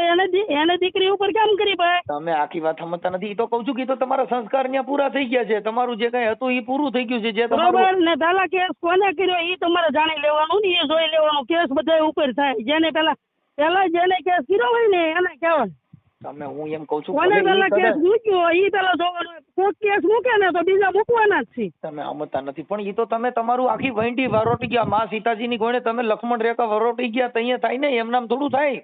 એને દીકરી ઉપર કેમ કરી ભાઈ? તમે આખી વાત સમજતા નથી. ઈ તો કઉ છું કે તો તમારા સંસ્કાર ત્યાં પૂરા થઈ ગયા છે. તમારું જે કઈ હતું એ પૂરું થઈ ગયું છે. જે બરોબર ને પેલા કેસ કોને કર્યો એ તમારે જાણી લેવાનું ને એ જોઈ લેવાનું. કેસ બધા ઉપર થાય. જેને પેલા પેલા જેને કેસ કર્યો હોય ને એને કહેવાય. તમે હું એમ કઉ છું કોને ભલે ઈ પેલા કેસ કદાચ મૂક્યો ઈ પેલા જોવાનો. કોક કેસ મૂકે ને તો બીજા મૂકવાના જ છે. તમે સમજતા નથી પણ ઈ તો તમે તમારું આખી વંટી વરોટી ગયા માં સીતાજીની ગોળે તમે લક્ષ્મણ રેખા વરોટી ગયા તઅહીંયા થાય ને એમ નામ થોડું થાય.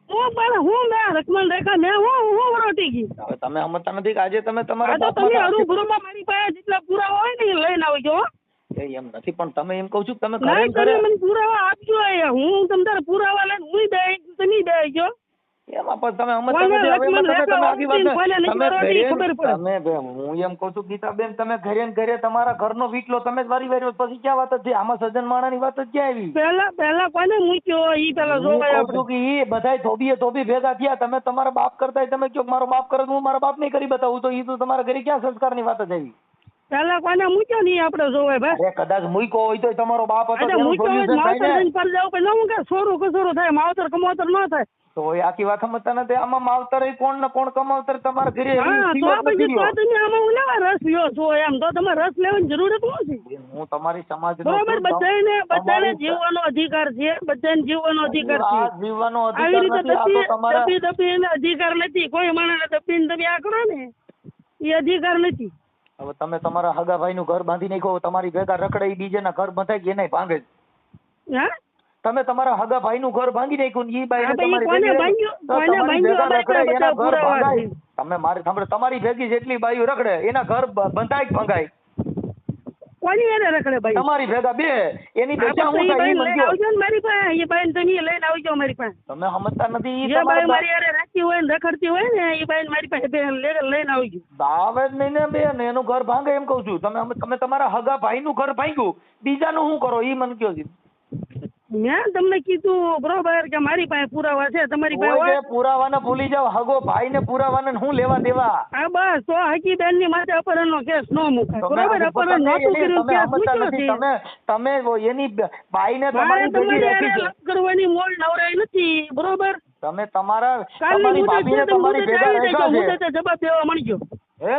હું લક્ષ્મણ રેખા મેં હું વરોટી ગઈ. હવે તમે સમજતા નથી કે આજે તમે આ તમારા તો તમે બાપમાં હરુભરુમાં મારી પાસે જેટલા પુરાવા હોય ને એ લઈને આવજો હો. એમ નથી પણ તમે એમ કઉ છું કે તમે નહીં ઘરે તમે મને પુરાવા આપજો અહીંયા. હું તમારા પુરાવા લઈને હું દઈ તમે દઈ જો. એમાં પણ તમે સમજતા કોઈને નથી. હવે લક્ષ્મણ તમે રેખા આખી વાત કોઈને નહીં તમે વરોટી ઘરે ખબર પડે. તમે હું એમ કઉ છું ગીતાબેન તમે ઘરે ને ઘરે તમારા ઘરનો વીટલો તમે જ વારી વારી પછી ક્યાં વાત જ છે આમાં સજ્જન માણાની વાત જ ક્યાં આવી. પહેલા કોને મૂક્યો ઈ પેલા હું જોવાય કહું છું કે ઈ બધાય ધોબી ભેગા થયા તમે તમારા બાપ કરતા તમે કયો મારો બાપ કરે તો હું મારા બાપ નહીં કરી બતાવું તો ઈ તો તમારા ઘરે ક્યાં સંસ્કારની વાત જ આવી. પેલા કોને મૂક્યો ને ઈ આપણે જોવાય ભાઈ. અરે કદાચ મૂક્યો હોય તો તમારો બાપ હતો અચ્છા એનું મૂક્યો હોય solution થાય માવતર ને. જઈને પર જાવ પણ નવું કે સોરું કસોરું થાય માવતર કમાવતર ન થાય. તો એ આખી વાત સમજતા નથી આમાં માવતર એ કોણ ને કોણ કમાવતર તમારા ઘરે એવી હા તો સિલત પછી નથી તો રહ્યો. તમે આમાં હું લેવા રસ લ્યો છો એમ તો તમારે રસ લેવાની જરૂરત શું છે? હું તમારી સમાજ બરોબર બધાને જીવવાનો અધિકાર છે. બધાને જીવવાનો અધિકાર છે. જીવવાનો આવી અધિકાર રીતે નથી આ તો તમારા દબી એને અધિકાર નથી. કોઈ માણસને દબીને તમે આ કરો ને એ અધિકાર નથી. હવે તમે તમારા હગા ભાઈ નું ઘર બાંધી નાખો તમારી ભેગા રખડે ઈ બીજાના ઘર બંધાય કે એનાય ભાંગે જ. હા તમે તમારા હગા ભાઈ નું ઘર ભાંગી નાખ્યું ને ઈ બાઈને હા, તો ઈ તમારી કોને ભેગી ભાંગ્યું? તો કોને તમારી ભાંગ્યું? ભેગા અમારે રખડે, પાસે એના ઘર પુરાવા ભાંગાય. છે. તમે મારી સાંભળો તમારી ભેગી જેટલી બાઈઓ રખડે એના ઘર બંધાય કે ભંગાય. કોની એને રખડે ભાઈ? તમારી ભેગા બે એની હા, ભેગા તો હું ઈ થાય ઈ બાઈને મને લઈને કહો. આવજો ને મારી પાસે. એ બાઈને તમે લઈને આવજો મારી પાસે. તમે સમજતા નથી ઈ જે બાઈ તમારા મારી હારે રાખી હોય ને રખડતી હોય ને એ બાઈને મારી પાસે લઈને આવજો. આવે જ નહીં ને બેન એનું ઘર ભાંગે એમ કઉ છું. તમે તમારા હગા ભાઈ નું ઘર ભાંગ્યું બીજાનું શું કરો ઈ મને કહો છો. મેં તમને કીધું બરોબર કે મારી પાસે પુરાવા છે તમારી પાસે કોઈ હોય? કે પુરાવાને ભૂલી જાવ હગો ભાઈ ને પુરાવાને હું લેવા દેવા. હા બસ તો હકી બેન ની માથે અપહરણ નો કેસ ન મુકાય. તમે બરોબર અપહરણ તમે નહોતું એની- કર્યું તમે કેસ સમજતા મૂક્યો નથી. છે. તમે એની બાઈ ને મારે તમારી ભેગી તમારી રાખી હારે છે. લપ કરવાની મોલ નવરાઈ નથી. બરોબર તમે તમારા કાલની તમારી મુદત ભાભીને છે તમે તમારી મુદતે ભેગા આવી રાખ્યા જજો. છે. મુદતે જવાબ દેવા મળજો. હે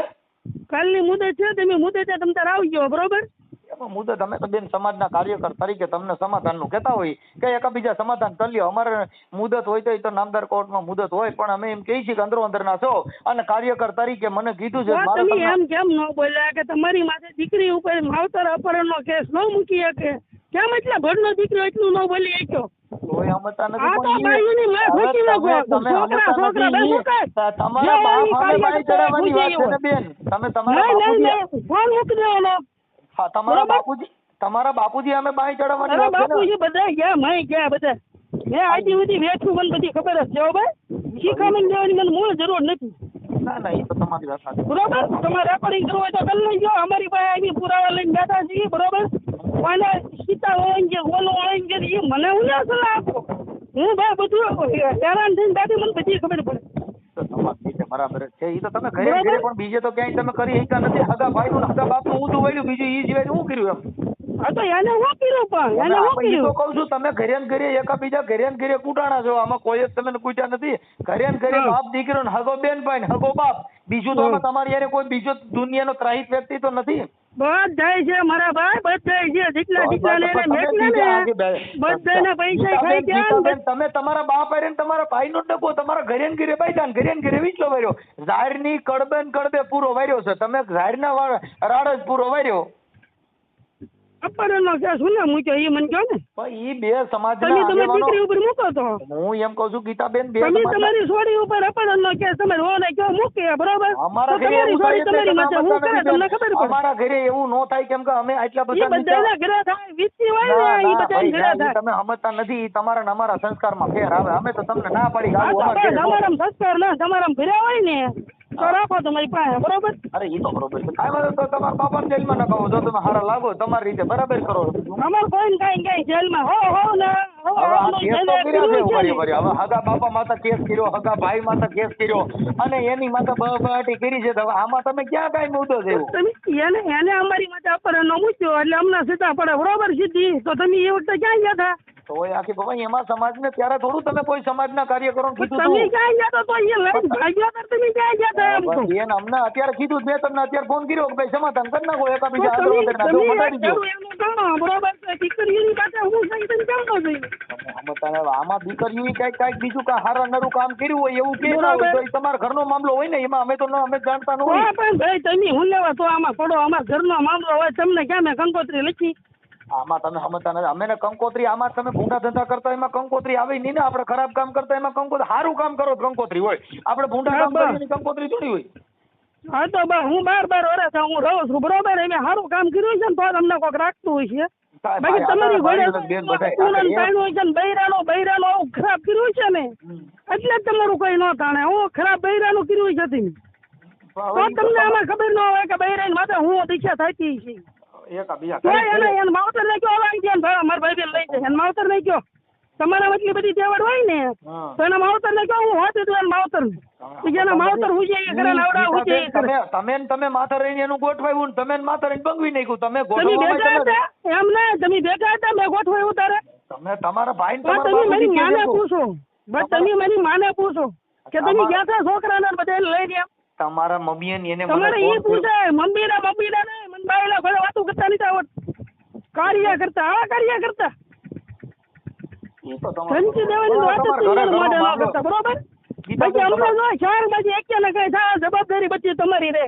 કાલની મુદત છે તમે મુદતે તમ તાર આવજો. બરોબર એમાં મુદત અમે તો બેન સમાજના કાર્યકર તરીકે તમને સમાધાનનું કહેતા હોય કે એકબીજા સમાધાન કરી લ્યો. અમારે મુદત હોય તો એ તો નામદાર કોર્ટમાં મુદત હોય પણ અમે એમ કહીએ છીએ કે અંદરો અંદરના છો અને કાર્યકર તરીકે મને કીધું છે તો મારે તમે તમને- એમ કેમ ન બોલ્યા કે તમારી માથે દીકરી ઉપર માવતર અપહરણ નો કેસ ન મૂકી શકે? કેમ એટલા ભરનો દીકરો એટલું ન બોલી શક્યો? કોઈ સમજતા નથી આ તો પણ ઈ- બાયુની માર હવે ખોટી નાખો. તમે છોકરા સમજતા બે નથી. મુકાય. તમારા જે બાપ એની સામે કાર્ય બાઈ કરતા ચડાવવાની વાત છે ને હોય. બેન તમે તમારા નહીં બાપુજી ફોન મૂકી દેવાનો. હા, તમારા બરોબર? તમારા બાપુજી અમે બાઈ ચડાવવાની અરે વાત છે ને. બાપુજી બધા ગયા મય ગયા બધા. મેં આજે સુધી વેઠું મને બધી ખબર જ છે હો ભાઈ. શીખામણ દેવાની મને મૂળ જરૂર નથી. ના ના એ તો તમારી વાત સાચી. બરોબર તમારે રેકોર્ડિંગ કરવું હોય તો કરી લેજો. અમારી પાસે આવી પુરાવા લઈને બેઠા છીએ. બરોબર કોને સીતા હોય કે ઓલો હોય કે એ મને હું ના સલાહ આપો. હું ભાઈ બધું હેરાન થઈને દાદી મને બધી ખબર પડે. તો તમારી રીતે બરાબર જ છે. એ તો તમે ઘરે બરાબર. ઘરે પણ બીજે તો ક્યાંય તમે કરી શક્યા નથી. હગા ભાઈ નું હગા બાપ નું ઊંધું વળ્યું બીજું ઈ સિવાય શું કર્યું એમ. હા તો એને હું કર્યું પણ એને હું આપણે ઈ તો કર્યું? કહું છું તમે ઘરે ને ઘરે એકાબીજા ઘરે ને ઘરે કૂટાણા છો. આમાં કોઈ જ તમે કૂટ્યા નથી. ઘરે ને ઘરે હા. બાપ દીકરો ને હગો બેન ભાઈ ને હગો બાપ બીજું તો આમાં તમારી યારે કોઈ બીજો દુનિયાનો ત્રાહિત વ્યક્તિ તો નથી. બધાય છે મારા ભાઈ બધાય છે. જેટલા જેટલા ને એને તમે મેકલા બીજા ને આગે બધાના પૈસા ખાઈ ગયા ને ગીતાબેન, તમે તમારા બાપ હારે ને તમારા ભાઈ નો ડકો તમારા ઘરે ને ઘરે બાંધ્યા ને ઘરે ને ઘરે વીચલો વાર્યો. ઝાડ ની કડબે ને કડબે પૂરો વાર્યો છે. તમે ઝાડ ના રાડ જ પૂરો વાર્યો. અપહરણ નો કેસ હું ના મૂક્યો એ મને કહો ને. પણ ઈ બે સમાજના તમે તમારી આગેવાનો- દીકરી ઉપર મૂકો તો હું એમ કહું છું ગીતાબેન બે તમે સમાજના- તમારી છોડી ઉપર અપહરણ નો કેસ તમે રો ને કયો મૂકે બરોબર. અમારા તો ઘરે તમારી એવું થાય છોડી એટલે તમારી તમે માથે હું કરે સમજતા તમને નથી. ખબર પડે. અમારા ઘરે એવું ન થાય કેમ કે અમે આટલા એ બધા બધાના ઘરે થાય વીતી હોય ના, ને એ ના, બધાના ભાઈ, ઘરે ના, ઈ થાય. તમે સમજતા નથી. ઈ તમારા ને અમારા સંસ્કારમાં ફેર આવે. અમે તો તમને ના પાડી કે હા આવું તો અમારા બસ ઘરે ન તમારામાં સંસ્કાર ના તમારામાં ભર્યા હોય ને તો રાખો તમારી પાસે બરોબર. અરે ઈ તો બરોબર છે. કાંઈ વાંધો નહીં. તો તમારા બાપાને જેલમાં નખાવો. જો તમે હારા લાગો તમારી રીતે બરાબર કરો. અમાર કોઈ ને કઈ જેલમાં હો ને હવે આ કેસ તો કર્યા છે ઉભરી ઉભરી. હવે હગા બાપા માથે કેસ કર્યો, હગા ભાઈ માથે કેસ કર્યો અને એની માથે બહાટી કરી છે. તો હવે આમાં તમે ક્યાં કાંઈ મુદ્દો છે એવું? એને અમારી માથે અપહરણ નો મૂક્યો એટલે અમને સીધા પડે બરોબર સીધી. તો તમે એ વખતે ક્યાં ગયા હતા? તો એ આખી બાબા એમાં સમાજને ત્યારે થોડું તમે કોઈ સમાજના કાર્યકરો કીધું તમે હતું ક્યાં ગયા તો એ લઈ ભાગ્યા તો તમે ક્યાં ગયા હતા એમ કહું. બેન અમને અત્યારે કીધું જ, મેં તમને અત્યારે ફોન કર્યો કે ભાઈ સમાધાન કરી નાખો તો એકાબીજા તમે આંદોલન મટાડી દો. એનું કહો બરોબર છે. દીકરીની પાસે હું સહી તમે કેમ ન જોઈએ? આમાં દીકરીઓ કઈક બીજું કાંઈ હારા નરું કામ કર્યું હોય એવું કે ના હોય તો એ તમારા ઘરનો મામલો હોય ને, એમાં અમે જાણતા ન હોય. પણ ભાઈ તમે હું લેવા તો આમાં પડો, અમારા ઘરનો મામલો હોય તમને ક્યાં મેં કંકોત્રી લખી? આમાં તમે સમજતા નથી. અમે કંકોત્રી, આમાં તમે ભૂંડા ધંધા કરતા એમાં કંકોત્રી આવે નહીં ને. આપણે ખરાબ કામ કરતા એમાં કંકોત્રી, સારું કામ કરો કંકોત્રી હોય. આપણે ભૂંડા કામ કરીએ કંકોત્રી થોડી હોય. હા તો હું 12 વર્ષ હું રહું છું બરોબર, એમ સારું કામ કર્યું છે ને તો તમને કોઈક રાખતું હોય છે. બાકી તમારી ઘોડે બૈરાનો આવું ખરાબ કર્યું છે ને એટલે જ તમારું કઈ ન થાણે. હું ખરાબ બૈરાનું કર્યું છે તો તમને આમાં ખબર ન હોય કે બૈરાની માથે હું દીક્ષા થતી છે. એને માવતર ને કયો આવી ગયા મારા ભાઈ બેન લઈ જાય, એને માવતર ને કયો તમારા એટલી બધી તેવડ હોય ને તો એના માવતર ને કયો હું હોતી તું એના માવતર ને જેના માવતર હું જે કરે નવડાવ હું જે કરે. તમે માથે રહીને એનું ગોઠવાયું, તમે માથે રહીને બંગવી નાખ્યું. તમે ભેગા હતા એમ ને, તમે ભેગા હતા મેં ગોઠવાયું તારે. તમે તમારા ભાઈ તમે મારી માને પૂછો, બસ તમે મારી માને પૂછો કે તમે ગયા હતા છોકરાને બધા લઈ ગયા. તમારા મમ્મી એને તમારે એ પૂછે મમ્મી ના ને મને બાયલા ઘરે વાતો કરતા નથી આવડતું. કાર્ય કરતા ધમકી દેવાની વાત જ માટે ન કરતા બરોબર. પછી અમને જો 4 બાજુ એક ને કઈ થાય જવાબદારી બધી તમારી રહે.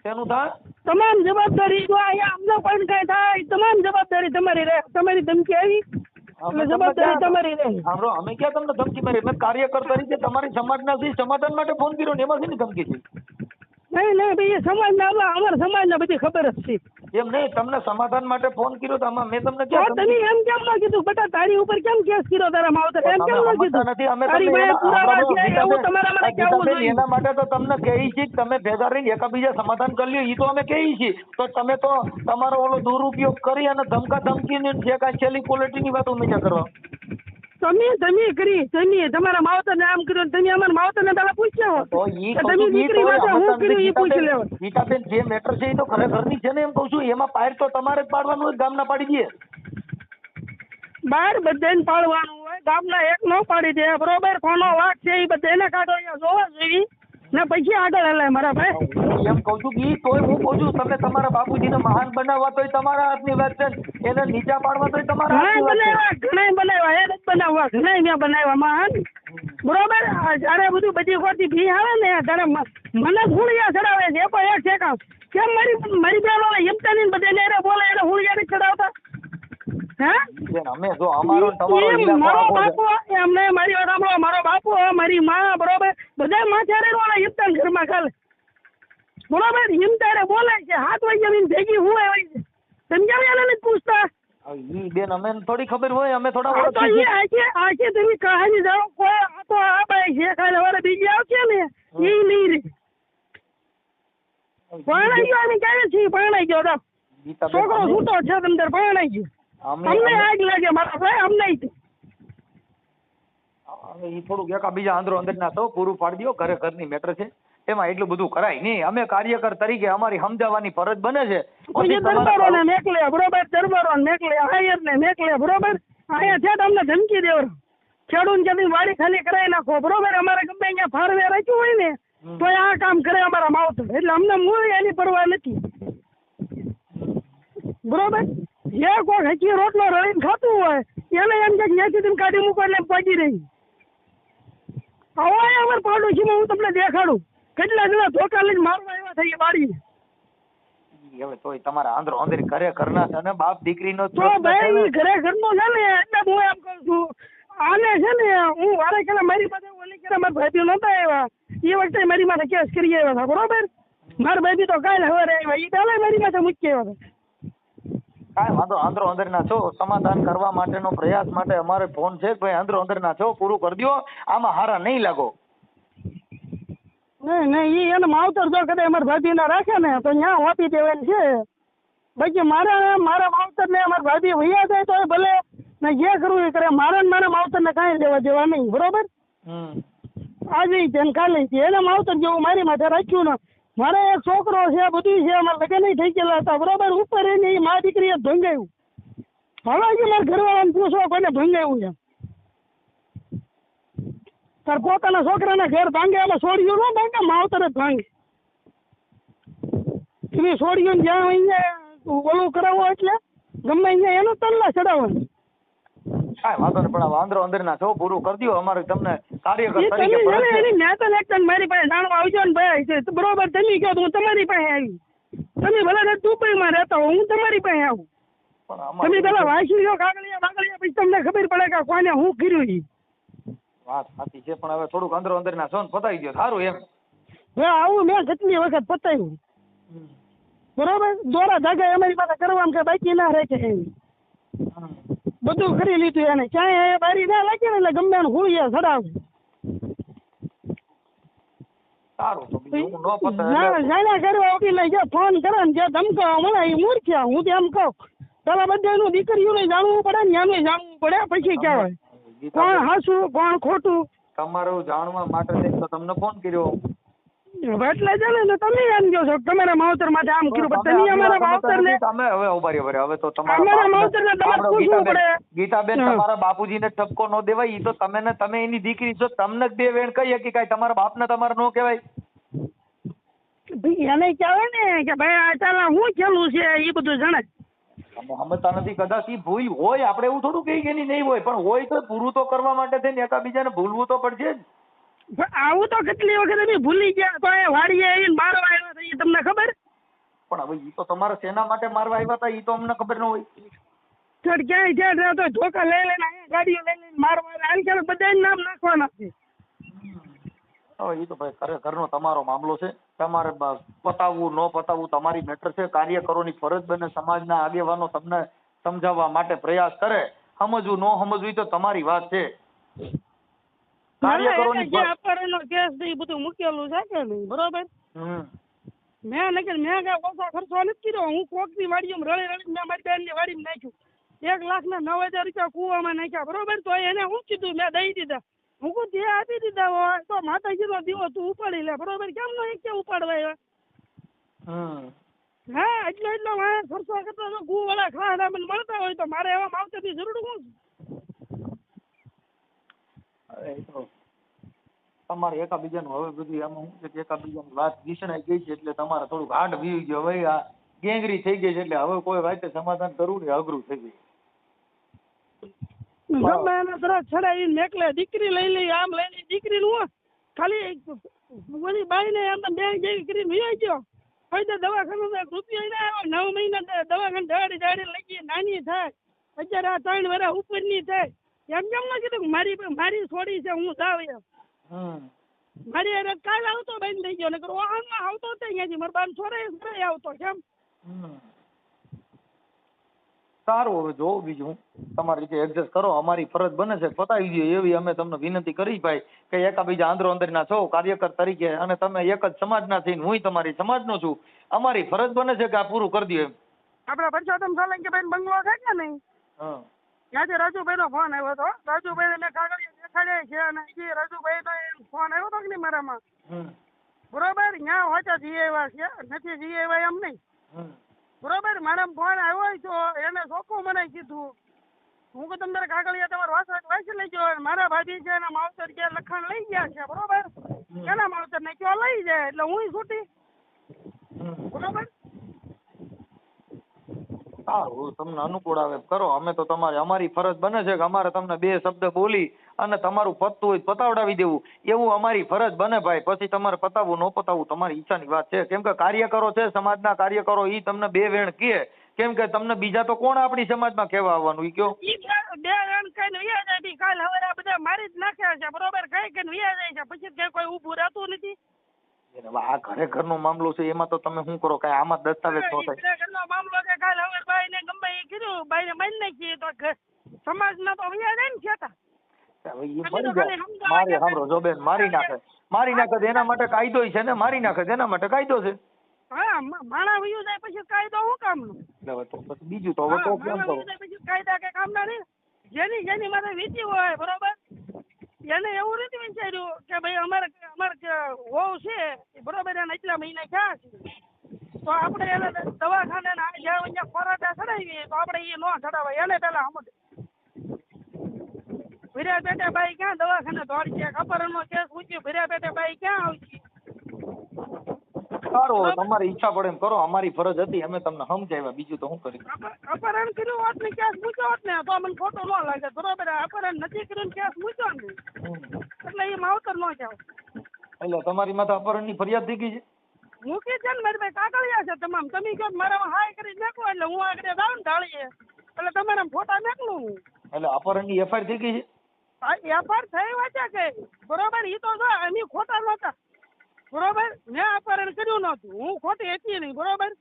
શેનું થાય? તમામ જવાબદારી જો અહીંયા અમને કોઈ કઈ થાય તમામ જવાબદારી તમારી રહે. તમારી ધમકી આવી એટલે જવાબદારી તમારી રહે. અમે ક્યાં તમને ધમકી મારી? મેં કાર્યકર તરીકે તમારી સમાજના સમાધાન માટે ફોન કર્યો ને એમાં શેની ધમકી છે? નહીં ભાઈ સમાજના અમારા સમાજને બધી ખબર જ છે. એમ નહીં, તમને સમાધાન માટે ફોન કર્યો તો આમાં મેં તમને તમે એમ કેમ ન કીધું બેટા તારી ઉપર કેમ કેસ કર્યો તારા માવતર એમ કેમ ન કીધું? તારી પાસે પુરાવા છે એવું તમારા મને કહેવું જોઈએ. એના માટે તો તમને કહી છીએ કે તમે ભેગા રહીને એકાબીજા સમાધાન કરી લ્યો, એ તો અમે કહી છીએ. તો તમે તો તમારો ઓલો દુરુપયોગ કરી અને ધમકા ધમકીને જે કાંઈ છેલ્લી ક્વોલિટીની વાતો મેં કરવા. તમે કરી તમારા માવતર ને આમ કર્યું, તમે અમારા માવતર ને પેલા પૂછ્યા તો તમે દીકરી માટે હું કર્યું એ પૂછી લેવા. ગીતાબેન જે મેટર છે એ તો ખરેખરની છે ને, એમ કહું છું. એમાં પાયર તો તમારે જ પાડવાનું હોય, ગામના પાડી દઈએ. બહાર બધાને પાડવાનું હોય, ગામના એક નો પાડી દે બરોબર. કોનો વાક છે એ બધાને કાઢો અહીંયા જોવા જોઈએ ને પછી આગળ હલાય મારા ભાઈ. એમ કહું છું કે તોય હું કહું છું તમે તમારા બાપુજીને મહાન બનાવવા તોય તમારા હાથની વાત છે, એને નીચા પાડવા તોય તમારા હાથની વાત છે. ઘણા બનાવ્યા એને જ બનાવવા, ઘણા મેં બનાવ્યા મહાન બરોબર. જયારે બધું બધી ખોટી ભી આવે ને ત્યારે મને હુળિયા ચડાવે છે કોઈ એક ઠેકાણ. કેમ મારી બેનો હિમતાની બધે બોલે એને હુળિયા નહીં ચડાવતા? અમે જો અમારો મારો બાપુ એમને મારી વાત સાંભળો, મારો બાપુ મારી માં બરોબર બધા માથે હિમતાન ઘરમાં ખાલે બરોબર. હિમતારે બોલે છે 7 વાગ્યા ભેગી હું આવી છે. તમે કેમ એને નથી પૂછતા? ઈ બેન અમે થોડી ખબર હોય, અમે થોડા આજે તમે કહાની જાઓ કોઈ આ તો આ ભાઈ છે કાલે વારે બીજી આવશે ને એ નહીં રે. પરણાઈ ગયો અમે ક્યારે છીએ? પરણાઈ ગયો તો છોકરો છૂટો છે તમને પરણાઈ ગયો. અમને આગ લાગે મારા ભાઈ અમને એ થોડુંક એકાબીજા અંદરો અંદર ના તો પૂરું પાડી દો. ઘરે ઘરની મેટર છે એમાં એટલું બધું કરાય નહીં. અમે કાર્યકર તરીકે અમારી સમજાવવાની ફરજ બને છે. દરબારોને મેકલે બરોબર, દરબારોને મેકલે, હાયરને મેકલે બરોબર. અહીંયા છે તમને ધમકી દેવરો ખેડૂત જમીન વાડી ખાલી કરાવી નાખો બરોબર. અમારે ગમે અહીંયા ફાળવે રાખ્યું હોય ને તો આ કામ કરે અમારા માવતર, એટલે અમને મૂળ એની પરવા નથી બરોબર. જે કોઈ હજી રોટલો રળીને ખાતું હોય એને એમ કે ત્યાંથી તમે કાઢી મૂકો એટલે પગી રહી. હવે અમારે પાડોશીમાં હું તમને દેખાડું કેટલા જણા ધોકા લઈને મારવા એવા થઈ વાડી. હવે તોય તમારા આંધળો આંધળી ઘરે ઘરના છે ને બાપ દીકરીનો તો ભાઈ ઘરે ઘરનો છે ને એટલે હું એમ કહું છું. આને છે ને હું વારે કે મારી પાસે ઓલી કે મારા ભાઈ નહોતા આવ્યા એ વખતે મારી માથે કેસ કરી આવ્યા હતા બરોબર. મારા ભાઈ તો કાલે હવે આવ્યા એ કાલે મારી માથે મૂકી આવ્યા હતા. કાંઈ વાંધો આંધળો અંદરના છો, સમાધાન કરવા માટેનો પ્રયાસ માટે અમારે ફોન છે ભાઈ આંધળો અંદરના છો, પૂરું કરી દો. આમાં હારા નહીં લાગો. નહીં એને માવતર જો કદાચ અમારા ભાભી ના રાખે ને તો ત્યાં વાપી દેવાની છે. બાકી મારા માવતર ને અમારા ભાભી વૈયા જાય તો ભલે ને જે કરવું એ કરે. મારા માવતર ને કાંઈ લેવા દેવા નહીં બરોબર. આજે છે કાલે છે એને માવતર જેવું મારી માથે રાખ્યું ને. મારે એક છોકરો છે બધું છે અમારે લગ્ન થઈ ગયેલા હતા બરોબર. ઉપર એને મા દીકરીએ ધોંગાયું હવે કે મારા ઘરવાળાને પૂછો કોઈને ભંગાવ્યું છે. તાર પોતાના છોકરાના ઘર ભાંગે એટલે છોડીઓ ન ભાંગે, માવતર જ ભાંગે. તમે છોડીઓ જ્યાં અહીંયા ઓલું કરાવો એટલે ગમે અહીંયા એનો તલ્લા ચડાવવાનું. કાંઈ વાંધો નહીં, પણ આ વાંદરો અંદરના છો પૂરું કરી દો. અમારે તમને કાર્યકર એ તરીકે તમે ફરજ છે. એની નેતા લેખતા મારી પાસે જાણવા આવજો ને ભાઈ છે બરોબર. તમે કહો તો હું તમારી પાસે આવી. તમે ભલે દુબઈમાં રહેતા હો, હું તમારી પાસે આવું. પણ તમે અમારે પેલા વાંચી લો કાગળિયા પછી તમને ખબર પડે કે કોને હું કર્યું છે. વાત સાચી છે, પણ હવે થોડુંક અંદરના છો ને પતાવી દો સારું એમ. હવે આવું મેં કેટલી વખત પતાવ્યું બરોબર. દોરા ધાગા અમારી પાસે કરવામાં કઈ બાકી ના રહે છે એમ. બધું કરી લીધું એને, ક્યાંય બારી ના લાગે ને એટલે ગમે એને હુળિયા ચડાવે. સારું તો બીજું હું ન પતાવે જાણ્યા કરવા ઉઠી લઈ જાય ફોન કરે ને જે ધમકાવા મળે એ મૂર્ખ્યા. હું તો એમ કહું પેલા બધાનું દીકરીઓને જાણવું પડે ને એનું જાણવું પડે પછી કહેવાય કોણ હાસું કોણ ખોટું. તમારું જાણવા માટે તો તમને ફોન કર્યો. એટલે ચાલે ને તમે એમ કહો છો તમારા માવતર માટે આમ કર્યું, પણ તમે અમારા માવતર ને તમે હવે ઉભારી હવે તો અમારા માવતર ને તમારે પૂછવું પડે. ગીતાબેન તમારા બાપુજીને ઠપકો ન દેવાય. ઈ તો તમે ને તમે એની દીકરી છો, તમને જ બે વેણ કહી શકી કાંઈ તમારા બાપને તમારે ન કહેવાય. એને કહેવાય ને કે ભાઈ આ ચાલા હું ખેલું છે એ બધું જણાય. અમે સમજતા નથી. કદાચ ઈ ભૂલ હોય, આપણે એવું થોડું કહી કે નહીં હોય, પણ હોય તો પૂરું તો કરવા માટે થઈને એકાબીજાને ભૂલવું તો પડશે જ. આવું તો કેટલી વખત અમે ભૂલી ગયા તો એ વાડીએ આવીને મારવા આવ્યા હતા એ તમને ખબર. પણ હવે ઈ તો તમારે શેના માટે મારવા આવ્યા હતા ઈ તો અમને ખબર ન હોય. ક્યાંય જ્યાં રહેતો ધોકા લઈ લઈને અહીંયા ગાડીઓ લઈ લઈને મારવા આવી બધા નામ નાખવાના છે. હવે ઈ તો ભાઈ ખરેખરનો તમારો મામલો છે. તમારે પતાવવું ન પતાવવું તમારી મેટર છે. કાર્યકરોની ફરજ બને સમાજના આગેવાનો તમને સમજાવવા માટે પ્રયાસ કરે. સમજવું ન સમજવું તો તમારી વાત છે. કાર્યકરોની જે અપહરણનો કેસ એ બધું મૂકેલું છે કે નહીં બરોબર. મેં કઈ ઓછા ખર્ચો નથી કર્યો. હું કોકની વાડીમાં રળી રળી મેં મારી બેનની વાડીમાં નાખ્યું. 1,09,000 રૂપિયા કૂવામાં નાખ્યા બરોબર. તો એને હું કીધું મેં દઈ દીધા. હું કહું જે આપી દીધા હોય તો માતાજીનો દીવો તું ઉપાડી લે બરોબર. કેમ નો એક ઉપાડવા આવ્યા. હા એટલો ખર્ચો કરતો તો કૂ વાળા ખાવા મને મળતા હોય તો મારે એવા માવતરની જરૂર શું. તમારે એકાબીજાનું હવે બધું આમાં શું છે કે એકાબીજાની વાત વિસણાઈ ગઈ છે એટલે તમારે થોડુંક હાડ વીવી ગયો. હવે આ ગેંગરી થઈ ગઈ છે એટલે હવે કોઈ વાતે સમાધાન કરવું ને અઘરું થઈ ગયું. ગમે એને તરત ચડાવીને મેકલે દીકરી લઈ લઈ આમ લઈ લઈ દીકરી નું ખાલી બધી બાઈ ને આમ બે જેવી કરીને વિવાઈ ગયો. પછી તો દવાખાના રૂપિયા ના આવ્યો. 9 મહિના દવાખાને દાડી લઈ ગઈ નાની થાય. અત્યારે આ 3 વર્ષ ઉપરની થાય. એમ કેમ ના કીધું મારી છોડી છે હું જાવ એમ. મારી અરે કાલ આવતો બંધ થઈ ગયો. નકર વાહનમાં આવતો હતો અહીંયાથી મારા બાન છોડે આવતો કેમ. સારું હવે જોવું બીજું તમારી રીતે એડજસ્ટ કરો. અમારી ફરજ બને છે પતાવી દો એવી અમે તમને વિનંતી કરી ભાઈ કે એકાબીજા અંદરના છો કાર્યકર તરીકે અને તમે એક જ સમાજના થઈને હું તમારી સમાજનો છું. અમારી ફરજ બને છે કે આ પૂરું કરી દો એમ. આપડે પરસોત્તમ સોલંકી બેન બંગલો છે કે નહીં ત્યાંથી રાજુભાઈ નો ફોન આવ્યો હતો. રાજુભાઈ મેં કાગળિયા દેખાડ્યા છે અને એ રાજુભાઈ નો ફોન આવ્યો હતો કે નહીં મારામાં બરોબર. ત્યાં હોતા જઈ આવ્યા છે નથી જઈ આવ્યા એમ નહીં બરોબર. મારા ફોન આવ્યો તો એને ચોખ્ખું મને કીધું હું કે તમારે કાગળિયા તમારે વાંચી લઈ ગયો. મારા ભાભી છે એના માવતર કે લખાણ લઈ ગયા છે બરોબર. એના માવતર ને કયો લઈ જાય એટલે હું છૂટી બરોબર. સારું તમને અનુકૂળ આવે કરો. અમે તો અમારી ફરજ બને છે કે અમારે તમને 2 શબ્દ બોલી અને તમારું પતતું હોય પતાવડાવી દેવું એવું અમારી ફરજ બને ભાઈ. પછી તમારે પતાવવું ન પતાવવું તમારી ઈચ્છાની વાત છે. કેમ કે કાર્યકરો છે સમાજના કાર્યકરો ઈ તમને 2 વેણ કહે. કેમ કે તમને બીજા તો કોણ આપણી સમાજમાં કહેવા આવવાનું ઈ કયો. 2 વેણ કઈ વ્યા જાય કાલ હવે બધા મારી જ નાખ્યા છે બરોબર. કઈ કઈ વ્યા જાય છે પછી કઈ કોઈ ઉભું રહેતું નથી. આ ઘરનો મામલો છે એમાં તો તમે શું કરો કઈ આમાં દસ્તાવેજ ન થાય. ઘરનો મામલો છે કાલ હવે બાઈ ને ગમે એ કીધું બાઈ ને મારી નાખીએ તો સમાજના તો વ્યા જાય ને ખેતા. મારે સાંભળો જો બેન મારી નાખે એના માટે કાયદો છે ને. મારી નાખે એના માટે કાયદો છે. હા માણા વયું જાય પછી કાયદો શું કામનો. તો પછી બીજું તો હવે તો કેમ કરો પછી કાયદા કે કામના નહીં. જેની માથે વીતી હોય બરોબર એને એવું નથી વિચાર્યું કે ભાઈ અમારે વહુ છે બરોબર એને એટલા મહિના ક્યાં છે તો આપણે એને દવાખાને જ્યાં અહીંયા ફરાટા ચડાવીએ તો આપણે એ ન ચડાવાય એને પેલા સમજ. ભીરા પેટે બાઈ ક્યાં દવાખાને દોડી છે? અપહરણનો કેસ પૂછ્યો, ભીરા પેટે બાઈ ક્યાં આવશે? સારું, હવે તમારી ઈચ્છા પડે એમ કરો. અમારી ફરજ હતી, અમે તમને સમજાવ્યા, બીજું તો શું કરી. અપહરણ કર્યું હોત ને કેસ મૂક્યો હોત ને તો મને ખોટું ન લાગે, બરોબર? અપહરણ નથી કર્યું ને કેસ મૂક્યો ને એટલે એ માવતર ન જાવ. એટલે તમારી માથે અપહરણની ફરિયાદ થઈ ગઈ છે? મૂકી છે ને મારી ભાઈ, કાગળિયા છે તમામ. તમે કહો મારામાં હાય કરી નાખો એટલે હું આગળ જાઉં ને ઢાળીએ એટલે તમારા ફોટા નાખલું હું. એટલે અપહરણની એફઆઈઆર થઈ ગઈ છે? એફઆઈઆર થઈ વાંચ્યા કે બરોબર? એ તો જો અમે ખોટા નહોતા, બરોબર? મેં અપહરણ કર્યું નહોતું, હું ખોટી હતી નહીં, બરોબર?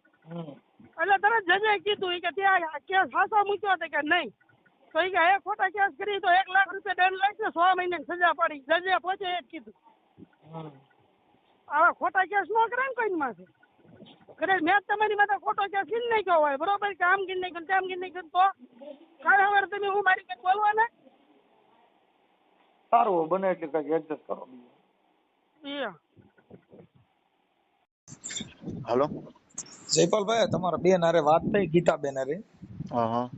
એટલે તરત જજે કીધું કે ત્યાં કેસ હાસો મૂક્યો હતો કે નહીં, તો એ કે ખોટા કેસ કરી તો 1 લાખ રૂપિયા દંડ લાગશે, 6 મહિનાની સજા પડી. જજે પહોંચે એ જ કીધું. આવા ખોટા કેસ ન કરે ને કોઈ માથે. કદાચ મેં તમારી માથે ખોટો કેસ કરી નાખ્યો હોય, બરોબર? કે આમ કરી નાખ્યો તેમ કરી નાખ્યો તો કાલે હવે તમે હું મારી કંઈ બોલવાના? સારું, બને એટલે કંઈક એડજસ્ટ કરો. હાલો જયપાલભાઈ, તમારા બેન હારે વાત થઈ, ગીતાબેન હારે. હા,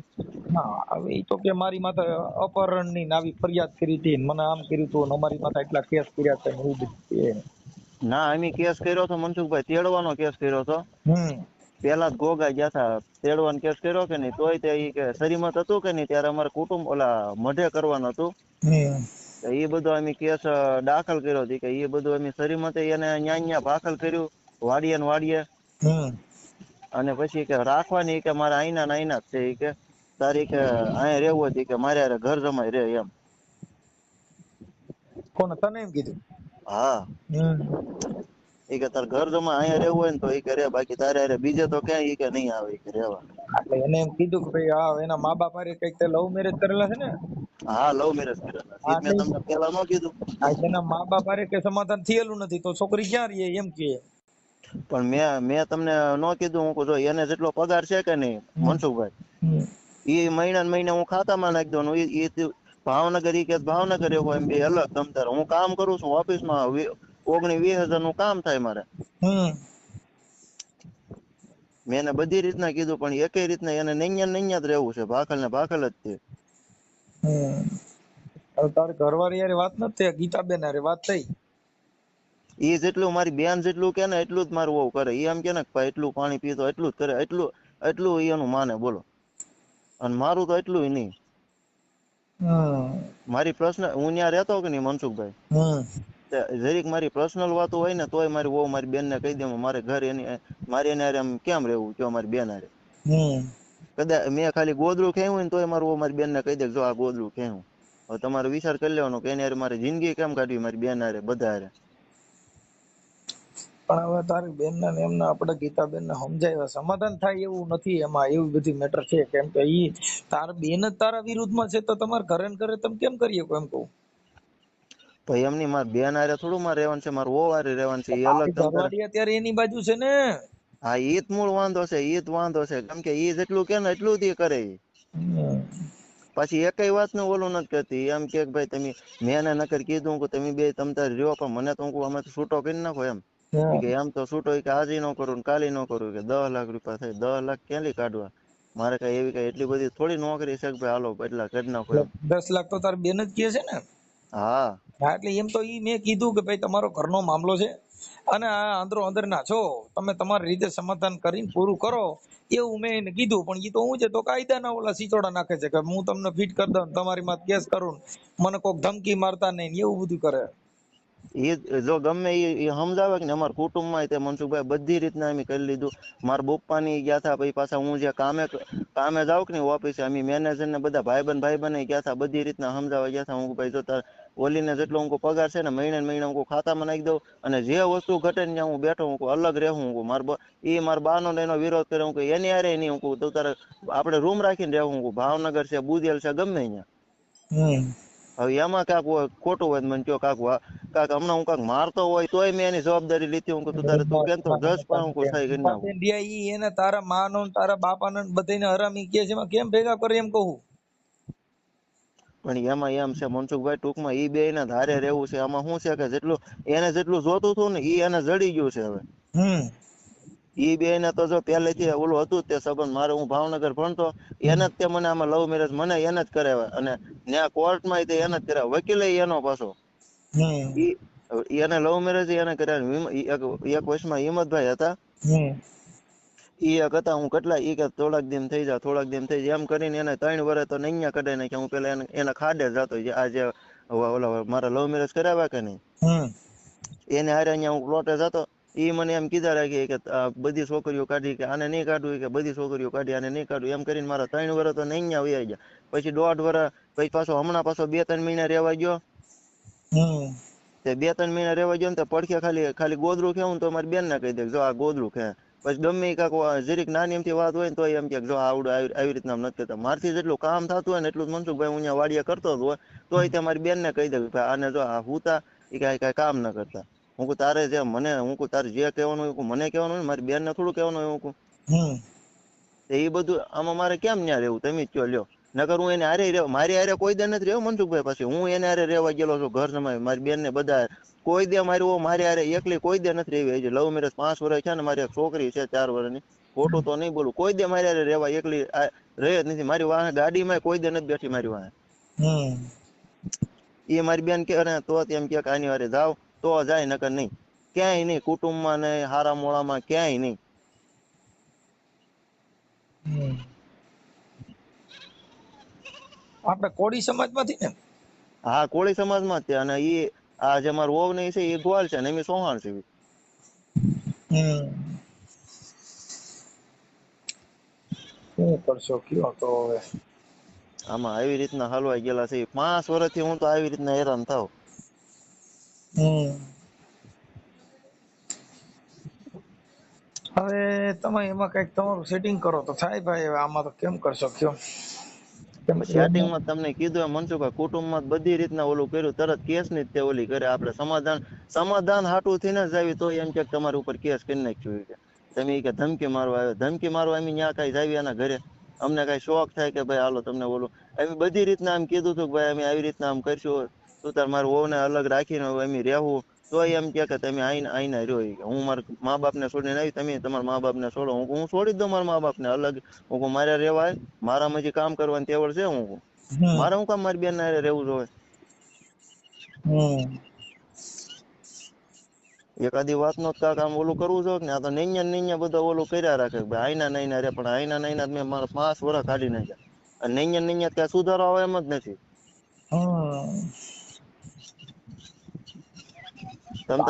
હવે ઈ તો કે મારી માથે અપહરણની આવી ફરિયાદ કરી હતી, મને આમ કર્યું હતું, અમારી માથે એટલા કેસ કર્યા છે ને એવું બધું. ના, અમે કેસ કર્યો હતો મનસુખભાઈ, તેડવાનો કેસ કર્યો હતો. પેલા જ ગોગા ગયા હતા, તેડવાનો કેસ કર્યો કે નહીં, તોય તે ઈ કે સરીમત હતું કે નહીં, ત્યારે અમારે કુટુંબ ઓલા મઢે કરવાનું હતું. એ બધો અમે કેસ દાખલ કર્યો હતો કે એ બધું અમે સરીમતે એને ન્યા દાખલ કર્યું, વાડીએ ને વાડીએ. અને પછી કે રાખવાની કે મારે આઈના જ છે, એ કે તારી કે અહીંયા રહેવું હતી કે મારે હારે ઘર જમાઈ રહે એમ. કોને? તને એમ કીધું? હા, એ કે તાર ઘર જમા અહીંયા રહેવું હોય ને તો એ કે રે, બાકી તારે હારે બીજે તો ક્યાંય એ કે નહીં આવે એ કે રહેવા. એટલે એને એમ કીધું કે ભાઈ હા એના મા બાપ હારે કઈક લવ મેરેજ કરેલા છે ને? હા, લવ મેરેજ કરેલા. મેં તમને પેલા ન કીધું? એના મા બાપ હારે કે સમાધાન થયેલું નથી તો છોકરી ક્યાં રહે એમ કે. પણ મેં તમને ન કીધું? હું જો એને જેટલો પગાર છે કે નહીં મનસુખભાઈ, એ મહિને હું ખાતામાં નાખી દઉં. એ ભાવનગર, ઈ કે ભાવનગર એવો એમ બે અલગ તમતાર. હું કામ કરું છું ઓફિસમાં, 19-20 હજાર નું કામ થાય મારે. મેં એને બધી રીતના કીધું પણ એકેય રીતના એને નૈયા જ રહેવું છે, ભાખલ ને ભાખલ જ છે. તારે ઘરવાળી યાર વાત નથી, ગીતાબેન હારે વાત થઈ. એ જેટલું મારી બેન જેટલું કે ને એટલું જ મારું વહુ કરે. એ એમ કે ને ભાઈ એટલું પાણી પીતો એટલું જ કરે, એટલું એનું માને, બોલો. અને મારું તો એટલું નહીં. મારી પર્સનલ, હું ત્યાં રહેતો કે નહીં મનસુખભાઈ, જરીક મારી પર્સનલ વાતો હોય ને તોય મારી વહુ મારી બેન ને કહી દે મારે ઘર મારે એને હારે કેમ રહેવું, જો મારી બેન હારે. કદાચ મેં ખાલી ગોદડું ખેવું ને તોય મારું વહુ મારી બેન ને કહી દે જો આ ગોદડું ખેવું. હવે તમારે વિચાર કરી લેવાનો કે એની હારે મારી જિંદગી કેમ કાઢવી, મારી બેન હારે, બધા હારે. પણ હવે તારી બેન ને એમને આપણે ગીતાબેન ને સમજાવ્યા, સમાધાન થાય એવું નથી એમાં, એવી બધી મેટર છે. કેમ કે ઈ તાર બેન જ તારા વિરુદ્ધમાં છે તો તમારે ઘરે ને ઘરે તમે કેમ કરી શકો એમ કહું? ભાઈ એમની મારી બેન હારે થોડું મારે રહેવાનું છે, મારું વહુ હારે રહેવાનું છે. એ અલગ ઘરવાળી અત્યારે એની બાજુ છે ને. હા, ઈ જ મૂળ વાંધો છે, ઈ જ વાંધો છે. કેમ કે ઈ જેટલું કે ને એટલું જ કરે. પછી એકય વાત નું ઓલું નથી કરતી. એમ કે ભાઈ તમે, મેં એને નકર કીધું કે તમે બે તમ તારે રહ્યો, પણ મને તો અમે છૂટો કરી નાખો એમ. કે એમ તો છૂટો કે આજે ન કરું કાલે ન કરું, કે 10 લાખ રૂપિયા થાય, 10 લાખ ક્યાંથી કાઢવા મારે? કઈ એવી કઈ એટલી બધી થોડી નોકરી છે કે ભાઈ હાલો એટલા કરી નાખો એમ. 10 લાખ તો તારી બેન જ કહે છે ને? હા, એટલે એમ તો ઈ મેં કીધું કે ભાઈ તમારો ઘરનો મામલો છે અને આ અંદર ના છો, તમે તમારી રીતે સમાધાન કરીને પૂરું કરો, એવું મેં એને કીધું. પણ ઈ તો હું છે તો કાયદાના ઓલા સિચોડા નાખે છે કે હું તમને ફિટ કરી દઉં, તમારી માં કેસ કરું, મને કોક ધમકી મારતા નહીં, એવું બધું કરે. એ જો ગમે એ સમજાવે કે અમારા કુટુંબમાં તે મનસુખભાઈ બધી રીતના અમે કરી લીધું. મારા પપ્પાની ગયા હતા, પછી પાછા હું જે કામે જાઉં કે નહીં ઓફિસે, અમે મેનેજર ને બધા ભાઈબંધ ગયા હતા, બધી રીતના સમજાવવા ગયા હતા. હું ભાઈ જો તાર ઓલીને જેટલો હું પગાર છે ને મહિને હું ખાતામાં નાખી દઉં, અને જે વસ્તુ ઘટે ને ત્યાં હું બેઠો હું અલગ રહેવું. હું મારા બાનો એનો વિરોધ કરે, હું એની હારે નહીં, હું તો તારે આપણે રૂમ રાખીને રહેવું. હું ભાવનગર છે, બુધેલ છે, ગમે અહીંયા. હવે એમાં કાક ખોટું હોય મને કયો કાક હમણાં હું કાક મારતો હોય તોય મેં એની જવાબદારી લીધી. હું તું તારે તું કેમ તો જજ પણ હું સહી કરી નાખું. એને તારા માનો તારા બાપાને બધાને હરામી કે છે, એમાં કેમ ભેગા કરે એમ કહું? પણ એમાં એમ છે મનસુખભાઈ, ટૂંકમાં ઈ બે ના ધારે રહેવું છે. આમાં શું છે કે જેટલું જોતું હતું ને ઈ એને જડી ગયું છે હવે. ઈ બે ને તો જો પહેલેથી ઓલું હતું જ તે સંબંધ. મારે હું ભાવનગર ભણતો એને જ તે મને આમાં લવ મેરેજ મને એને જ કરાવ્યા, અને ત્યાં કોર્ટમાં એને જ કરાવ્યા, વકીલે એનો પાછો. ઈ એને લવ મેરેજ એને કર્યા. એક વર્ષમાં હિંમતભાઈ હતા, ઈ એક હતા. હું કેટલા ઈ કે થોડાક દિન થઈ જાય, થોડાક દિન થઈ જાય એમ કરીને એને 3 વર્ષ તો નૈયા કઢાઈ નાખ્યા. હું પેલા એના ખાડે જતો, આ જે ઓલા મારા લવ મેરેજ કરાવ્યા કે નહીં, એને હારે અહીંયા હું પ્લોટે જતો. ઈ મને એમ કીધા રાખી કે બધી છોકરીઓ કાઢી, કે આને નહીં કાઢવું, કે બધી છોકરીઓ કાઢી આને નહીં કાઢવું, એમ કરીને મારા 3 વર્ષ તો નૈયા વયા ગયા. પછી 1.5 વર્ષ, પછી પાછો હમણાં પાછો 2-3 મહિના રહેવા ગયો. તે 2-3 મહિના રહેવા ગયો ને તો પડખે ખાલી ગોદડું ખેવું તો મારી બેન ને કહી દે જો આ ગોદડું ખે. પછી ગમે કાંક જરીક નાની એમથી વાત હોય ને તો એમ કે જો આવડું આવી રીતના નથી કરતા. મારથી જેટલું કામ થતું હોય ને એટલું મનસુખભાઈ હું અહીંયા વાડિયા કરતો જ હોય તોય તે મારી બેન ને કહી દે આને જો આ હુતા એ કઈ કામ ના કરતા. હું કહું તારે જે મને તારે જે કહેવાનું હોય મને કહેવાનું હોય, મારી બેન ને થોડું કહેવાનું હોય. હું એ બધું આમાં મારે કેમ ન્યા રહેવું, તમે જ કયો લ્યો. નકર હું એને હારે રહેવા, મારી હારે કોઈ દે નથી રહ્યો મનસુખભાઈ. પછી હું એને હારે રહેવા ગયેલો છું ઘર જમાય, મારી બેન ને બધા કોઈ દે મારી હારે એકલી કોઈ દે નથી રહેવી. લવ મેરેજ 5 વર્ષ છે ને મારી એક છોકરી છે 4 વર્ષની, ખોટું તો નહીં બોલું. કોઈ દે મારી હારે રહેવા એકલી રહે જ નથી. મારી વાહે ગાડીમાં કોઈ દે નથી બેઠી મારી વાહે. એ મારી બેન કે તો એમ કે આની વારે જાવ તો જાય, નકર નહીં. ક્યાંય નહીં, કુટુંબમાં નહીં, હારા મોળામાં ક્યાંય નહીં. આપણે કોળી સમાજમાંથી ને? હા, કોળી સમાજમાં જ છે. અને એ આ જે મારું વહુ ને છે એ ગોવાલ છે ને એમ સોહાણ છે. શું કરશો કયો તો હવે? આમાં આવી રીતના હલવાઈ ગયેલા છે. 5 વર્ષથી હું તો આવી રીતના હેરાન થાવ. હવે તમે એમાં કઈક તમારું સેટિંગ કરો તો થાય ભાઈ. હવે આમાં તો કેમ કરશો કયો? સેટિંગમાં તમને કીધું એમ મનસુખભાઈ, કુટુંબમાં બધી રીતના ઓલું કર્યું, તરત કેસ ની તે ઓલી કરે. આપણે સમાધાન હાટું થઈને જ આવી તો એમ કે તમારી ઉપર કેસ કરી નાખ્યું કે તમે કે ધમકી મારવા આવ્યો. ધમકી મારવા એમ ત્યાં કઈ જાવી એના ઘરે, અમને કઈ શોખ થાય કે ભાઈ હાલો તમને ઓલું એમ બધી રીતના એમ કીધું હતું કે ભાઈ અમે આવી રીતના આમ કરશું, તું તાર મારું વહુને અલગ રાખીને અમે રહેવું. તો એમ કે તમે આઈને રહ્યો. હું મારા મા બાપ ને છોડીને આવી, તમે તમારા મા બાપ ને છોડો. હું છોડી દઉં મારા મા બાપ ને અલગ. હું મારે રહેવાય, મારામાં જે કામ કરવાની તેવડ છે. હું મારે હું કામ મારી બેન ને રહેવું જોઈએ? એકાદી વાત નો કામ ઓલું કરવું જોઈએ ને. આ તો નૈયા બધા ઓલું કર્યા રાખે આઈના નૈના રે, પણ આઈના નૈના મેં મારા 5 વર્ષ કાઢી નાખ્યા. અને નૈયા ત્યાં સુધારો આવે એમ જ નથી. હું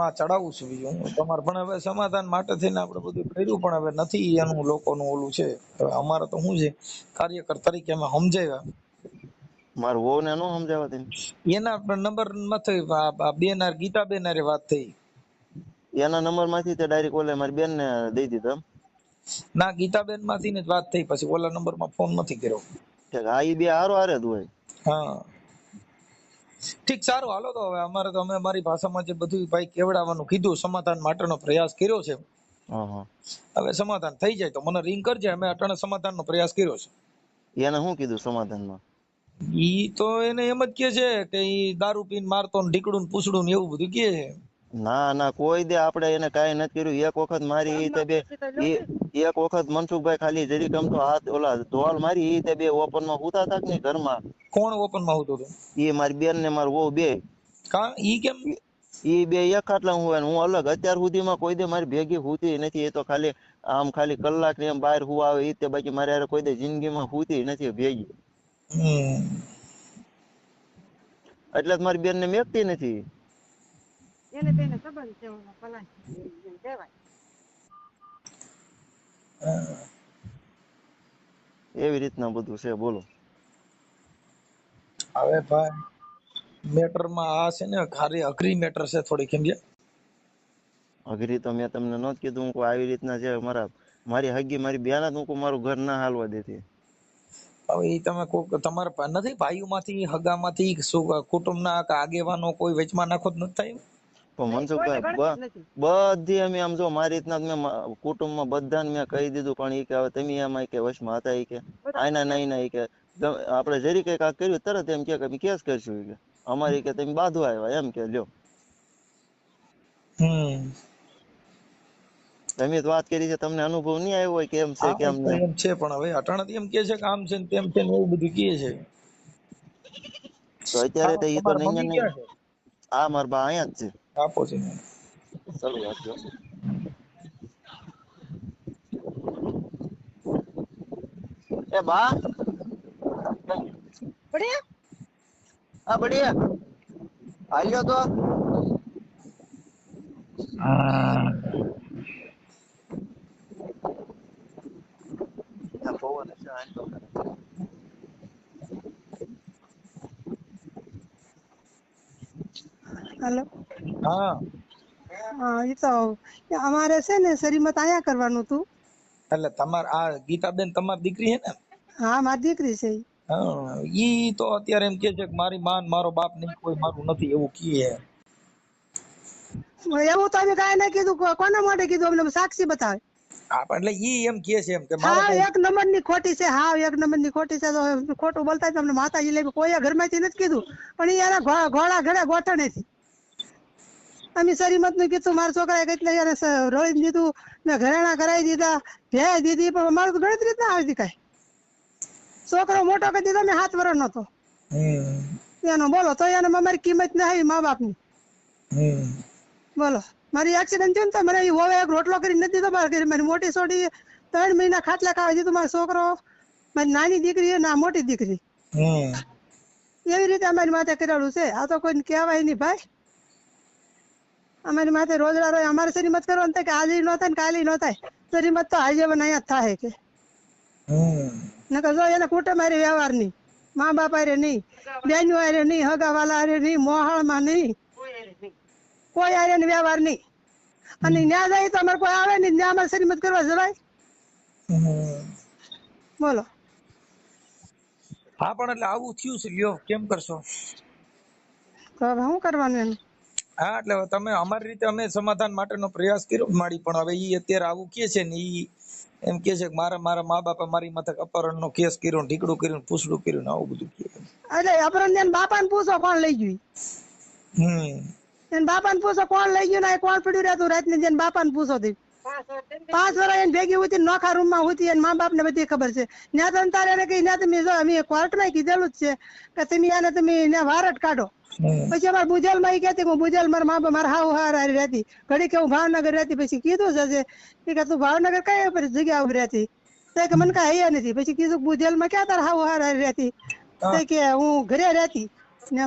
આ ચડાવું છું બીજું તમારે. પણ હવે સમાધાન માટે થઈને આપણે બધું કર્યું, પણ હવે નથી એનું લોકોનું ઓલું છે. હવે અમારે તો શું છે, કાર્યકર તરીકે અમે સમજાવ્યા. મારું વહુ ને ન સમજાવવા દે. એના નંબર માંથી બેન ગીતાબેન હારે વાત થઈ. એના નંબર માંથી તે ડાયરેક્ટ ઓલે મારી બેન ને દઈ દીધો. ના, ગીતાબેન માંથી જ વાત થઈ, પછી ઓલા નંબર માં ફોન નથી કર્યો. હા, એ બે હારે જ હોય. હા, ઠીક, સારું, હાલો તો હવે અમારે તો અમે અમારી ભાષામાં જે બધું ભાઈ કેવડાવવાનું કીધું, સમાધાન માટેનો પ્રયાસ કર્યો છે. હવે સમાધાન થઈ જાય તો મને રિંગ કરજે. અમે અટાણે સમાધાનનો પ્રયાસ કર્યો છે. એને શું કીધું સમાધાનમાં? ઈ તો એને એમ જ કે છે કે ઈ દારૂ પીને મારતો ને ઢીકડું ને પૂછડું ને એવું બધું કે છે. ના કોઈ દે આપણે એને કાઈ નથી કર્યું. એક વખત મારી ઈ તે બે એક વખત મનસુખભાઈ ખાલી જરી ગમતો હાથ ઓલા ધોલ મારી ઈ તે બે ઓપન માં હુતા હતા કે ઘરમાં. કોણ ઓપન માં હુતો હતો? ઈ મારી બેન ને મારું વહુ બે. કા ઈ કેમ? ઈ બે એક ખાટલા હું અલગ. અત્યાર સુધીમાં કોઈ દે મારી ભેગી હુતી નથી. એ તો ખાલી કલાક ને એમ બહાર હુવા આવે ઈ તે, બાકી મારે હારે કોઈ દે જિંદગીમાં હુતી નથી ભેગી. એટલે જ મારી બેન ને મેકતી નથી. એને બેને સંબંધ છે ઓલા પલાશ કહેવાય. એવી રીતના બધું છે. બોલો હવે ભાઈ મેટર માં આ છે ને ખાલી અઘરી મેટર છે થોડી. કેમ છે અઘરી? તો મેં તમને નહોતું કીધું. હું આવી રીતના છે મારી હગી મારી બેન જ હું મારું ઘર ના હાલવા દેતી. હવે એ તમે તમારા નથી ભાઈઓમાંથી હગામાંથી કુટુંબના આગેવાનો કોઈ વચમાં નાખો જ નથી થાય? પણ મનસુખભાઈ બધી અમે આમ જો મારી રીતના મેં કુટુંબમાં બધાને મેં કહી દીધું, પણ એ કે હવે તમે એમાં કે વશમાં હતા. એ કે આના નહીં ના કે આપણે જરી કઈ કાંક કર્યું તરત એમ કે અમે કેસ કરશું. કે અમારી કે તમે બાંધવા આવ્યા એમ કે લ્યો. તમે તો વાત કરી છે, તમને અનુભવ નહીં આવ્યો હોય કેમ છે હા કેમ તો નહીં? એમ છે, પણ હવે અટાણાથી એમ કે છે કે આમ છે ને તેમ છે ને એવું બધું કહે છે. તો અત્યારે તો ઈ તો તમારા નહીં મમ્મી નહીં. ક્યાં છે? આ મારા બા અહીંયા જ છે. આપો છે. ચાલુ રાખજો. એ બા, હા બઢિયા, હાલ્યો તો. આ પવન છે, આ તો. હાલો. હા હા એ તો અમારે છે ને શરીમત આયા કરવાનું હતું. એટલે તમાર આ ગીતાબેન તમારી દીકરી હે ને? હા મારી દીકરી છે ઈ. હા, ઈ તો અત્યારે એમ કે છે કે મારી માં ને મારો બાપ નહીં, કોઈ મારું નથી એવું કહે. એવું તો અમે કાંઈ નહીં કીધું. કોના માટે કીધું? અમને સાક્ષી બતાવે. હા પણ એટલે ઈ એમ કે છે એમ કે મારો હા કોઈ એક નંબર ની ખોટી છે. હા એક નંબર ની ખોટી છે. તો ખોટું બોલતા તમને માતાજી લઈ કોઈ ઘરમાંથી નથી કીધું, પણ ઈ એના ઘોડા ઘડે ગોઠણેથી અમે શરીમત નું કીધું. મારા છોકરાએ કેટલે એને રોળી દીધું ને ઘરેણા કરાવી દીધા, ભેજ દીધી, પણ મારું તો ગણતરી જ ના આવતી કાંઈ. છોકરો મોટો કરી દીધો મેં 7 વર્ષ નતો એનો. બોલો તો એને અમારી કિંમત ના આવી મા બાપ ની. બોલો મારી એક્સિડન્ટ થયું ને તો મને હોવે એક રોટલો કરી નથી દીધો. મારી મોટી છોડી 3 મહિના ખાટલા ખાવા દીધું. મારો છોકરો, મારી નાની દીકરી ના મોટી દીકરી, એવી રીતે અમારી માથે કરેલું છે. આ તો કોઈને કહેવાય નહીં ભાઈ. અમારી માથે રોજડા રોજ અમારે શરીમત કરવાનું થાય કે આજે ન થાય ને કાલે ન થાય. શરીમત તો આજે અહીંયા જ થાય કે નકર જો એને કુટુંબ હારે વ્યવહાર નહીં, મા બાપ હારે નહીં, બેનો હારે નહીં, હગાવાલા હારે નહીં, મોહાળમાં નહીં, કોઈ હારે વ્યવહાર નહીં. અને ન્યા જાય તો અમારે કોઈ આવે નહીં, ન્યા અમારે શરીમત કરવા જવાય? બોલો. હા પણ એટલે આવું થયું છે, લ્યો કેમ કરશો? તો હવે શું કરવાનું એનું? હા એટલે હવે તમે અમારી રીતે અમે સમાધાન માટેનો પ્રયાસ કર્યો માડી, પણ હવે ઈ અત્યારે આવું કે છે ને ઈ એમ કે છે કે મારા મા બાપે મારી માથે અપહરણનો કેસ કર્યો, ઢીકડું કર્યું, પૂછડું કર્યું ને આવું બધું કહે. એટલે અપહરણ બાપા ને પૂછો કોણ લઈ ગયું. એને બાપા ને પૂછો કોણ લઈ ગયું ને કોણ પડ્યું રહેતું રાત ને બાપા ને પૂછો. 5 વર્ષ એને ભેગી હોતી, નોખા રૂમ માં હોતી, અને મા બાપ ને બધી ખબર છે. ત્યાં તો તારે એને કઈ ત્યાં તમે જો અમે કોર્ટમાં કીધેલું જ છે કે તમે એને તમે વારટ કાઢો. પછી અમારે બુજલ માં કહેતી હું બુજલ મારા મારા હાવ હારી રહેતી, ઘડી કે હું ભાવનગર રહેતી. પછી કીધું છે કે તું ભાવનગર કઈ જગ્યા ઉભી રહેતી? તો કે મને કઈ હૈયા નથી. પછી કીધું બુજલ માં ક્યાં તાર હાવ હારી રહેતી? તો કે હું ઘરે રહેતી ને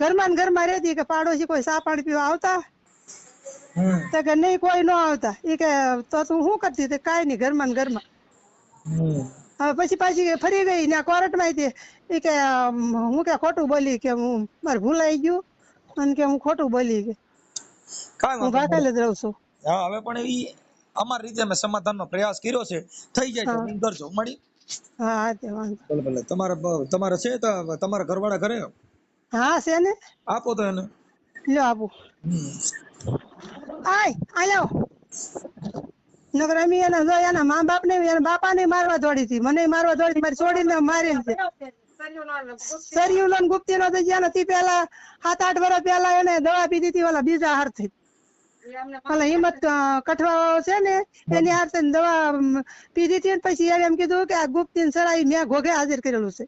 ઘરમાં ને ઘરમાં રહેતી. કે પાડોશી કોઈ સા પાણી પીવા આવતા? તો કે નહીં કોઈ ન આવતા. એ કે તો તું શું કરતી? તો કાંઈ નહીં, ઘરમાં ને ઘરમાં. હવે પછી પાછી ફરી ગઈ ને કોર્ટમાં. એ કે હું કે ખોટું બોલી, કે હું મારે ભૂલાઈ ગયું અને કે હું ખોટું બોલી, કે હું ભાગેલ જ રહું છું. હા હવે પણ ઈ અમારી રીતે અમે સમાધાનનો પ્રયાસ કર્યો છે, થઈ જાય તો રિંગ કરજો મળી. હા તે વાંધો ભલે તમારે છે તો તમારા ઘરવાળા ઘરે? હા છે ને. આપો તો એને. લ્યો આપું. આય આયો નગર અમે એના મા બાપ ને એના બાપા ને મારવા દોડી હતી, મને મારવા દોડી, મારી છોડીને મારી સરિયુલો ને ગુપ્તી નો જ્યાં નથી. પેલા 7-8 વર્ષ પેલા એને દવા પીધી હતી, ઓલા બીજા હારથી. ઓલા હિંમત કઠવા વાળો છે ને એની હારથી દવા પીધી હતી. પછી એને એમ કીધું કે આ ગુપ્તી સરાઈ મેં ઘોઘે હાજર કરેલું છે.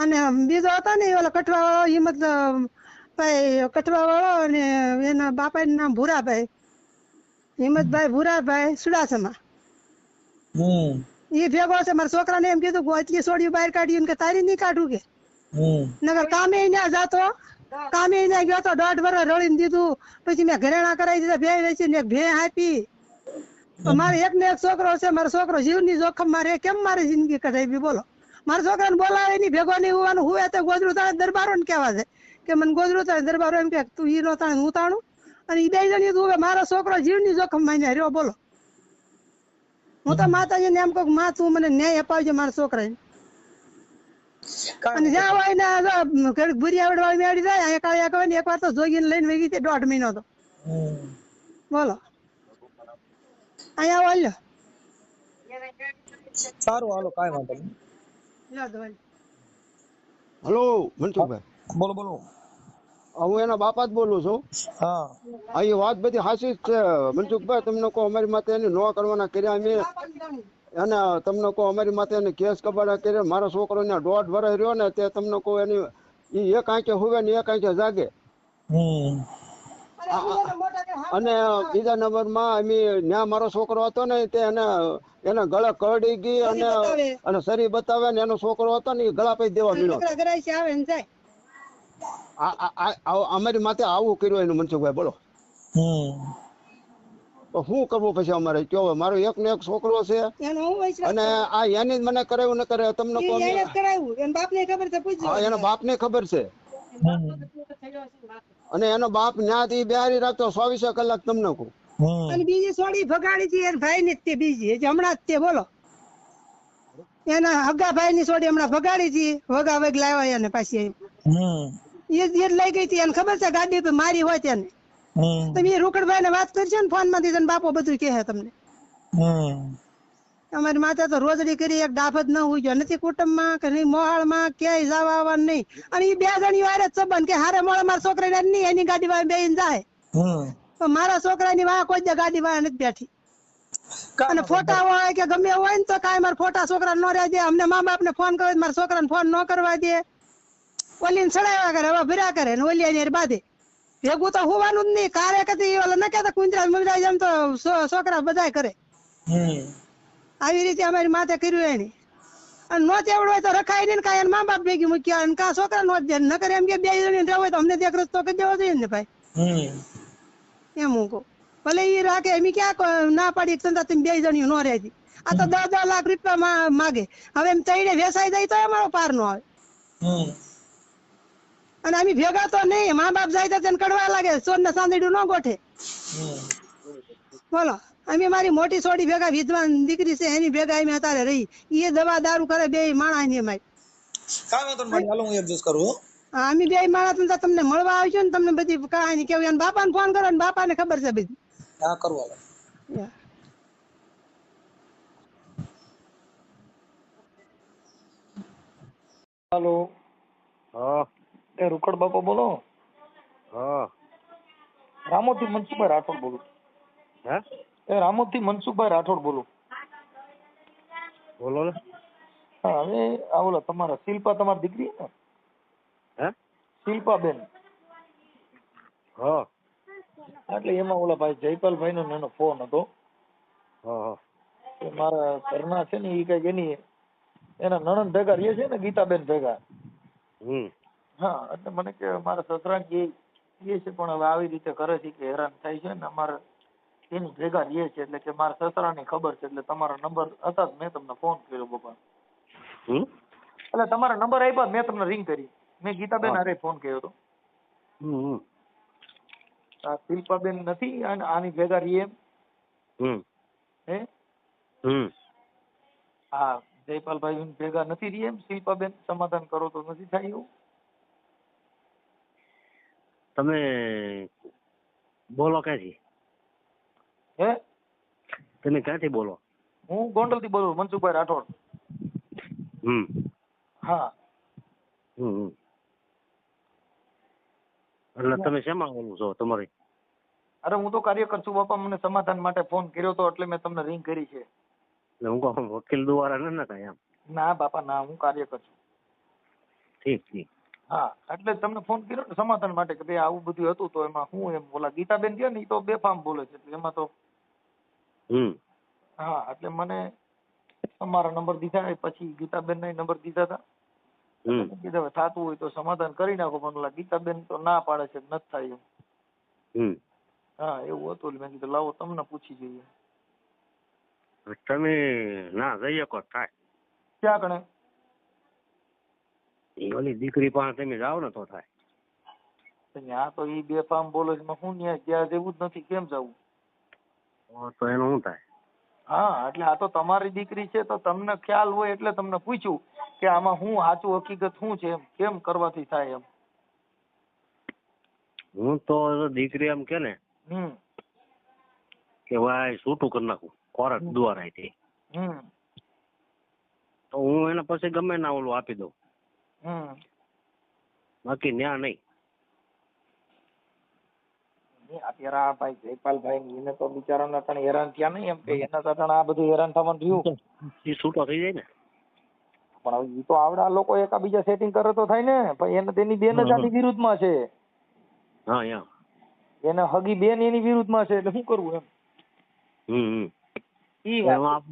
અને બીજો હતો ને ઓલા કઠવા વાળો હિંમત ભાઈ કઠવા વાળો, અને એના બાપા નું નામ ભૂરાભાઈ, હિંમતભાઈ ભૂરાભાઈ સુડાસમા. એ ભેગો છે. મારા છોકરાને એમ કીધું એટલી છોડી બહાર કાઢ્યું કે તારી નહીં કાઢું કે નગર કામે ત્યાં જાતો, કામે ત્યાં ગયો તો 1.5 વર્ષ રળીને દીધું. પછી મેં ઘરેણા કરાવી દીધા, ભે વેચી ને ભે આપી. મારે એક ને એક છોકરો છે. મારો છોકરો જીવની જોખમ મારે કેમ મારી જિંદગી કઢાવી? બોલો. મારા છોકરાને બોલાવે નહીં, ભેગો નહીં હોવાનું. હું તો ગોજરું તાણે દરબારો ને કેવા છે કે મને ગોજરું તાણે દરબારો એમ કે તું ઈ નો તાણે હું તાણું. અને ઈ 2 જણી તું મારો છોકરો જીવની જોખમ માન્યા રહ્યો. બોલો. હું તો માતાજીને એમ કહું માં તું મને ન્યાય અપાવજો મારા છોકરાને. અને જ્યાં હોય ને ભૂરિયા વડવાળી મેળી જાય અહીંયા કાળિયા કહે ને એકવાર તો જોગીને લઈને વહી ગઈ 1.5 મહિનો તો. બોલો અહીંયા હાલ્યો. સારું હાલો કાંઈ વાંધો નહીં. હલો મનસુખભાઈ. બોલો બોલો. હું એના બાપા જ બોલું છું. હા અહીં વાત બધી સાચી જ છે મનસુખભાઈ. તમને કહો અમારી માથે એને ન કરવાના કર્યા અમે, અને તમને કહો અમારી માથે એને કેસ કબાડા કર્યા. મારો છોકરો ને 1.5 વર્ષ રહ્યો ને તે તમને કહો એની ઈ એક આંખે હુવે ને એક આંખે જાગે. હમ અને બીજા નંબરમાં અમે ન્યા મારો છોકરો હતો ને તે એને ગળે કરડી ગઈ અને શરીર બતાવે ને એનો છોકરો હતો ને એ ગળા પૈ દેવા મળ્યો. અમારી માથે આવું કર્યું એનું મનસુખભાઈ બોલો. તો શું કરવું પછી અમારે કયો? મારો એક ને એક છોકરો છે અને આ એની જ મને કરાવ્યું ન કરે તમને કહો. એના બાપ ને ખબર છે અને એનો બાપ ન્યાથી બેહારી રાખતો 24 કલાક તમને કહું. અને બીજી સોડી ભગાડી હતી એના ભાઈ ની તે બીજી હમણાં જ તે બોલો એના હગા ભાઈ ની સોડી હમણાં ભગાડી હતી. વગા વગ લાવ્યા એને પાછી એ જ લઈ ગઈ હતી. એને ખબર છે ગાડી પર મારી હોય તેને. તમે રોકડભાઈ ને વાત કરશો ને ફોન માંથી તને બાપો બધું કહે તમને. અમારી માતા તો રોજડી કરી એક ડાફત ન હોય ગયો નથી કુટુંબમાં કે નહીં મોહાળમાં ક્યાંય જવા આવવાનું નહીં. અને એ 2 જણી વારે જ સંબંધ કે હારે મોળે મારા છોકરા નહીં એની ગાડી વાળા બેહીને જાય. તો મારા છોકરાની વાહ કોઈ દે ગાડી વાળા નથી બેઠી. અને ફોટા હોય કે ગમે હોય ને તો કાંઈ મારા ફોટા છોકરા ન રહ્યા દે. અમને મા બાપ ને ફોન કરે મારા છોકરાને ફોન ન કરવા દે. ઓલી ને ચડાવ્યા કરે હવે ભર્યા કરે ને ઓલી એની બાંધે. ભેગું તો હોવાનું જ નહીં. કારે કદી ઓલા ન કહેતા કુંદરા મુંદરા જેમ તો છોકરા બધા કરે. આવી રીતે અમારી માથે કર્યું એની. અને નો તેવડો હોય તો રખાય નહીં ને કાંઈ મા બાપ ભેગી મૂક્યા અને કા છોકરા નો જ દે. ન કરે એમ કે 2 જણી રહેવું હોય તો અમને દેખ રસ્તો કરી દેવો જોઈએ ને ભાઈ. એમ હું કહું. ભલે એ રાખે એમ ક્યાં ના પાડી તમે 2 જણીઓ ન રહેતી. આ તો 10 લાખ રૂપિયા માગે. હવે એમ તઈને વેસાઈ જાય તો અમારો પાર નો આવે. અને અમે ભેગા તો નહીં. મા બાપ જાય તો તેને કડવા લાગે. સોન ને સાંદડ્યું ન ગોઠે. બોલો અમે મારી મોટી સોડી ભેગા વિદ્વાન દીકરી છે એની ભેગા અમે અત્યારે રહી. એ દવા દારૂ કરે 2 માણસ ની અમારી. કાંઈ વાંધો નહીં હાલો હું એડજસ્ટ કરું. અમે 2 માણસ તમને મળવા આવજો ને તમને બધી કહાની કેવું. અને બાપા ને ફોન કરો ને બાપા ને ખબર છે બધી. હા કરવા હાલો. હા એ રોકડ બાપા બોલો. હા રામોદ થી મનસુખભાઈ રાઠોડ બોલું. હે એ રામોદ થી મનસુખભાઈ રાઠોડ બોલું. બોલો ને. હા હવે આ ઓલા તમારા શિલ્પા તમારી દીકરી ને હે શિલ્પા બેન. હા એટલે એમાં ઓલા ભાઈ જયપાલભાઈ નો એનો ફોન હતો. હા એ મારા ઘરના છે ને એ કઈક એની એના નણંદ ભેગા રહે છે ને ગીતાબેન ભેગા. હા એટલે મને કે મારા સસરા કે એ છે પણ હવે આવી રીતે કરે છે કે હેરાન થાય છે ને અમારે એની ભેગા રહે છે એટલે કે મારા સસરાની ખબર છે એટલે તમારા નંબર હતા મેં તમને ફોન કર્યો બાપા. એટલે તમારા નંબર આપ્યા મેં તમને રિંગ કરી. મેં ગીતાબેન હારે ફોન કર્યો હતો. આ શિલ્પાબેન નથી આની ભેગા રહી એમ હે હા જયપાલભાઈ ભેગા નથી રહી એમ શિલ્પાબેન સમાધાન કરો તો નથી થાય એવું. તમે બોલો ક્યાંથી? હે તમે ક્યાંથી બોલો? હું ગોંડલ થી બોલું મનસુખભાઈ રાઠોડ. હા એટલે તમે શેમાં બોલું છો તમારી? અરે હું તો કાર્યકર છું બાપા. મને સમાધાન માટે ફોન કર્યો હતો એટલે મેં તમને રિંગ કરી છે. હું કહું વકીલ દ્વારા ન કાંઈ એમ? ના બાપા ના હું કાર્યકર છું. ઠીક ઠીક. હા એટલે તમને ફોન કર્યો ને સમાધાન માટે કે ભાઈ આવું બધું હતું તો એમાં હું એમ બોલા ગીતાબેન છે ને એ તો બેફામ બોલે છે એમાં તો. હા એટલે મને તમારા નંબર દીધા પછી ગીતાબેન ના નંબર દીધા હતા. કીધું થતું હોય તો સમાધાન કરી નાખો પણ ગીતાબેન તો ના પાડે છે નથી થાય એમ. હા એવું હતું મેં કીધું લાવો તમને પૂછી જોઈએ. તમે ના જઈ શકો થાય ક્યાં કણે? ઓલી દીકરી પાસે તમે જાઓ ને તો થાય. ત્યાં તો એ બેફામ બોલે છે હું ત્યાં જેવું જ નથી કેમ જવું? તો એનું શું થાય? હા એટલે આ તો તમારી દીકરી છે તો તમને ખ્યાલ હોય એટલે તમને પૂછ્યું કે આમાં શું સાચું હકીકત શું છે એમ કેમ કરવાથી થાય એમ. હું તો દીકરી એમ કે ને કે ભાઈ છૂટું કરી નાખું કોર્ટ દ્વારા તો હું એને પછી ગમે ના ઓલું આપી દઉં. બાકી ન્યા નહીં. અત્યારે આ ભાઈ જયપાલભાઈ એને તો બિચારાને પણ હેરાન થયા નહીં એમ કે એના સાથે આ બધું હેરાન થવાનું થયું. એ છૂટો થઈ જાય ને. પણ હવે ઈ તો આવડા લોકો એકાબીજા સેટિંગ કરે તો થાય ને. પણ એને તેની બેન જ આની વિરુદ્ધમાં છે. હા યા. એને હગી બેન એની વિરુદ્ધમાં છે એટલે શું કરવું એમ. ઈ વાત.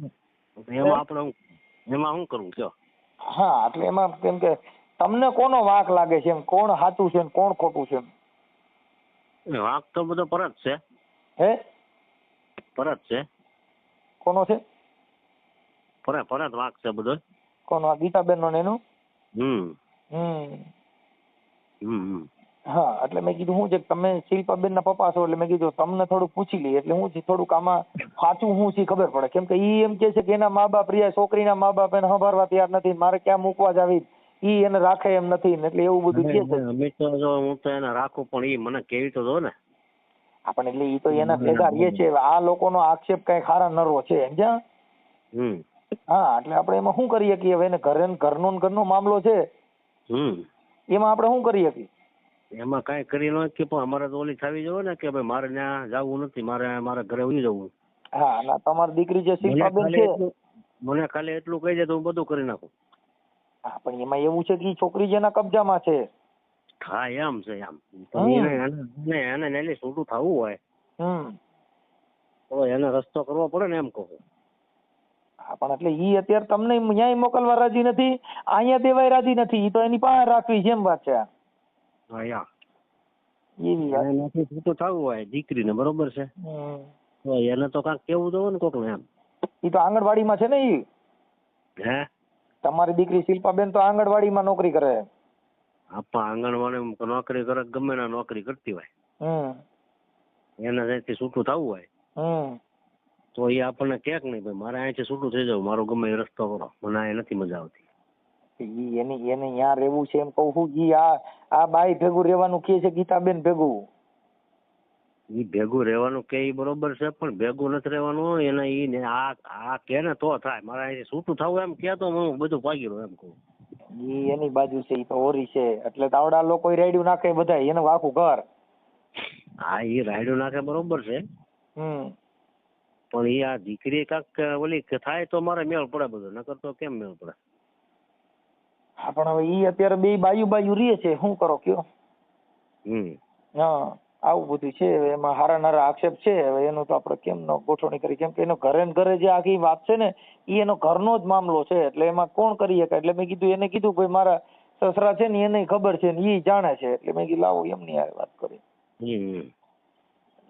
એમાં શું કરવું કયો? હા એટલે એમાં કેમ કે તમને કોનો વાંક લાગે છે એમ, કોણ સાચું છે ને કોણ ખોટું છે એમ? વાંક તો બધો પરત છે. હે? પરત છે. કોનો છે? પરત વાંક છે બધો. કોનો? આ ગીતાબેન નો ને એનું? હા એટલે મેં કીધું શું છે તમે શિલ્પાબેન ના પપ્પા છો એટલે મેં કીધું તમને થોડું પૂછી લઈએ એટલે હું છે થોડુંક આમાં સાચું શું છે ખબર પડે. કેમ કે ઈ એમ કે છે કે એના મા બાપ રહ્યા, છોકરીના મા બાપ એને સંભાળવા તૈયાર નથી, મારે ક્યાં મૂકવા જાવી, ઈ એને રાખે એમ નથી એટલે એવું બધું કે છે. અમે તો જો હું તો એને રાખું પણ ઈ મને કેવી તો દો ને. આપણે એટલે ઈ તો એના ભેગા રહે છે. આ લોકોનો આક્ષેપ કઈ ખારા નરવો છે સમજ્યા? હા એટલે આપણે એમાં શું કરીએ કે હવે એને ઘરનો મામલો છે એમાં આપણે શું કરીએ કે એમાં કઈ કરી ન કે પણ અમારે તો ઓલી થવી જોઈએ ને કે ભાઈ મારે ત્યાં જવું નથી, મારે મારા ઘરે ઉઈ જવું. હા ના તમારી દીકરી જે શિલ્પાબેન છે મને ખાલી એટલું કહી દે તો હું બધું કરી નાખું. હા પણ એમાં એવું છે કે ઈ છોકરી જેના કબજામાં છે. હા એમ છે એમ. એને નેલી છૂટું થવું હોય તો એને રસ્તો કરવો પડે ને એમ કહું. હા પણ એટલે ઈ અત્યારે તમને ન્યાય મોકલવા રાજી નથી, અહીંયા દેવાય રાજી નથી, ઈ તો એની પાસે રાખવી જેમ વાત છે. એનાથી છૂટું થવું હોય દીકરીને બરોબર છે તો એને તો કાંઈક કેવું દો ને કોક એમ. ઈ તો આંગણવાડીમાં છે ને ઈ. હે? તમારી દીકરી શિલ્પાબેન તો આંગણવાડીમાં નોકરી કરે. આપા આંગણવાડી નોકરી કરે ગમે ના નોકરી કરતી હોય એને ત્યાંથી છૂટું થવું હોય તો એ આપણને ક્યાંક નહીં ભાઈ મારે અહીંથી છૂટું થઈ જવું, મારો ગમે એ રસ્તો કરો, મને અહીં નથી મજા આવતી. એને ત્યાં રહેવું છે એમ કહું છું. ઈ આ બાઈ ભેગું રહેવાનું કે છે ગીતાબેન ભેગું. ઈ ભેગું રહેવાનું કે ઈ બરોબર છે પણ ભેગું નથી રહેવાનું. એને ઈ આ કે ને તો થાય, મારે અહીંથી છૂટું થવું એમ કે તો હું બધું ભાગી રહ્યો એમ કહું. ઈ એની બાજુ છે, ઈ તો ઓરી છે એટલે તાવડા લોકો રાયડું નાખે બધા એનું આખું ઘર. હા ઈ રાયડું નાખે બરોબર છે પણ ઈ આ દીકરી કાક ઓલી થાય તો મારે મેળ પડે બધો, નકર તો કેમ મેળ પડે. હા પણ હવે ઈ અત્યારે બે બાજુ રહે છે, શું કરો કયો? હા આવું બધું છે. એમાં હારા નારા આક્ષેપ છે. હવે એનું તો આપણે કેમ ન ગોઠવણી કરી, કેમ કે એનો ઘરે ને ઘરે જે આખી વાત છે ને ઈ એનો ઘરનો જ મામલો છે એટલે એમાં કોણ કરી શકે. એટલે મેં કીધું એને કીધું ભાઈ મારા સસરા છે ને એને ખબર છે ને ઈ જાણે છે એટલે મેં કીધું લાવો એમની આ વાત કરી.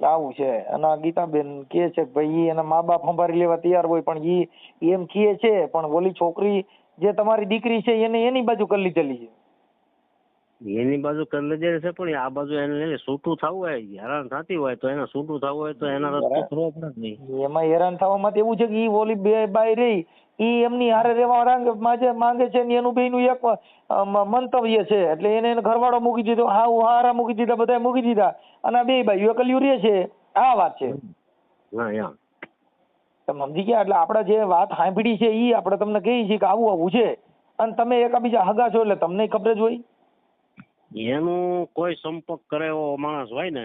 આવું છે. અને ગીતાબેન કે છે કે ભાઈ એના મા બાપ સંભાળી લેવા તૈયાર હોય પણ ઈ એમ કહે છે પણ ઓલી છોકરી જે તમારી દીકરી છે એને એની બાજુ કરી લીધેલી છે. એની બાજુ કરી લીધેલી છે પણ આ બાજુ એને છૂટું થવું હોય, હેરાન થતી હોય તો એને છૂટું થવું હોય તો એના રસ્તો કરવો પડે નહીં. એમાં હેરાન થવામાં એવું છે કે ઈ ઓલી બે બાઈ રહી ઈ એમની હારે રહેવા માંગે છે ને એનું બેયનું એક મંતવ્ય છે એટલે એને ઘરવાળો મૂકી દીધો, હારા મૂકી દીધા, બધા મૂકી દીધા અને આ બે બાઈ એકલ્યું રહે છે. આ વાત છે. તમે સમજી ગયા? એટલે આપણે જે વાત સાંભળી છે ઈ આપણે તમને કહીએ છીએ કે આવું છે અને તમે એકાબીજા હગા છો એટલે તમને ખબર જ હોય. એનું કોઈ સંપર્ક કરે એવો માણસ હોય ને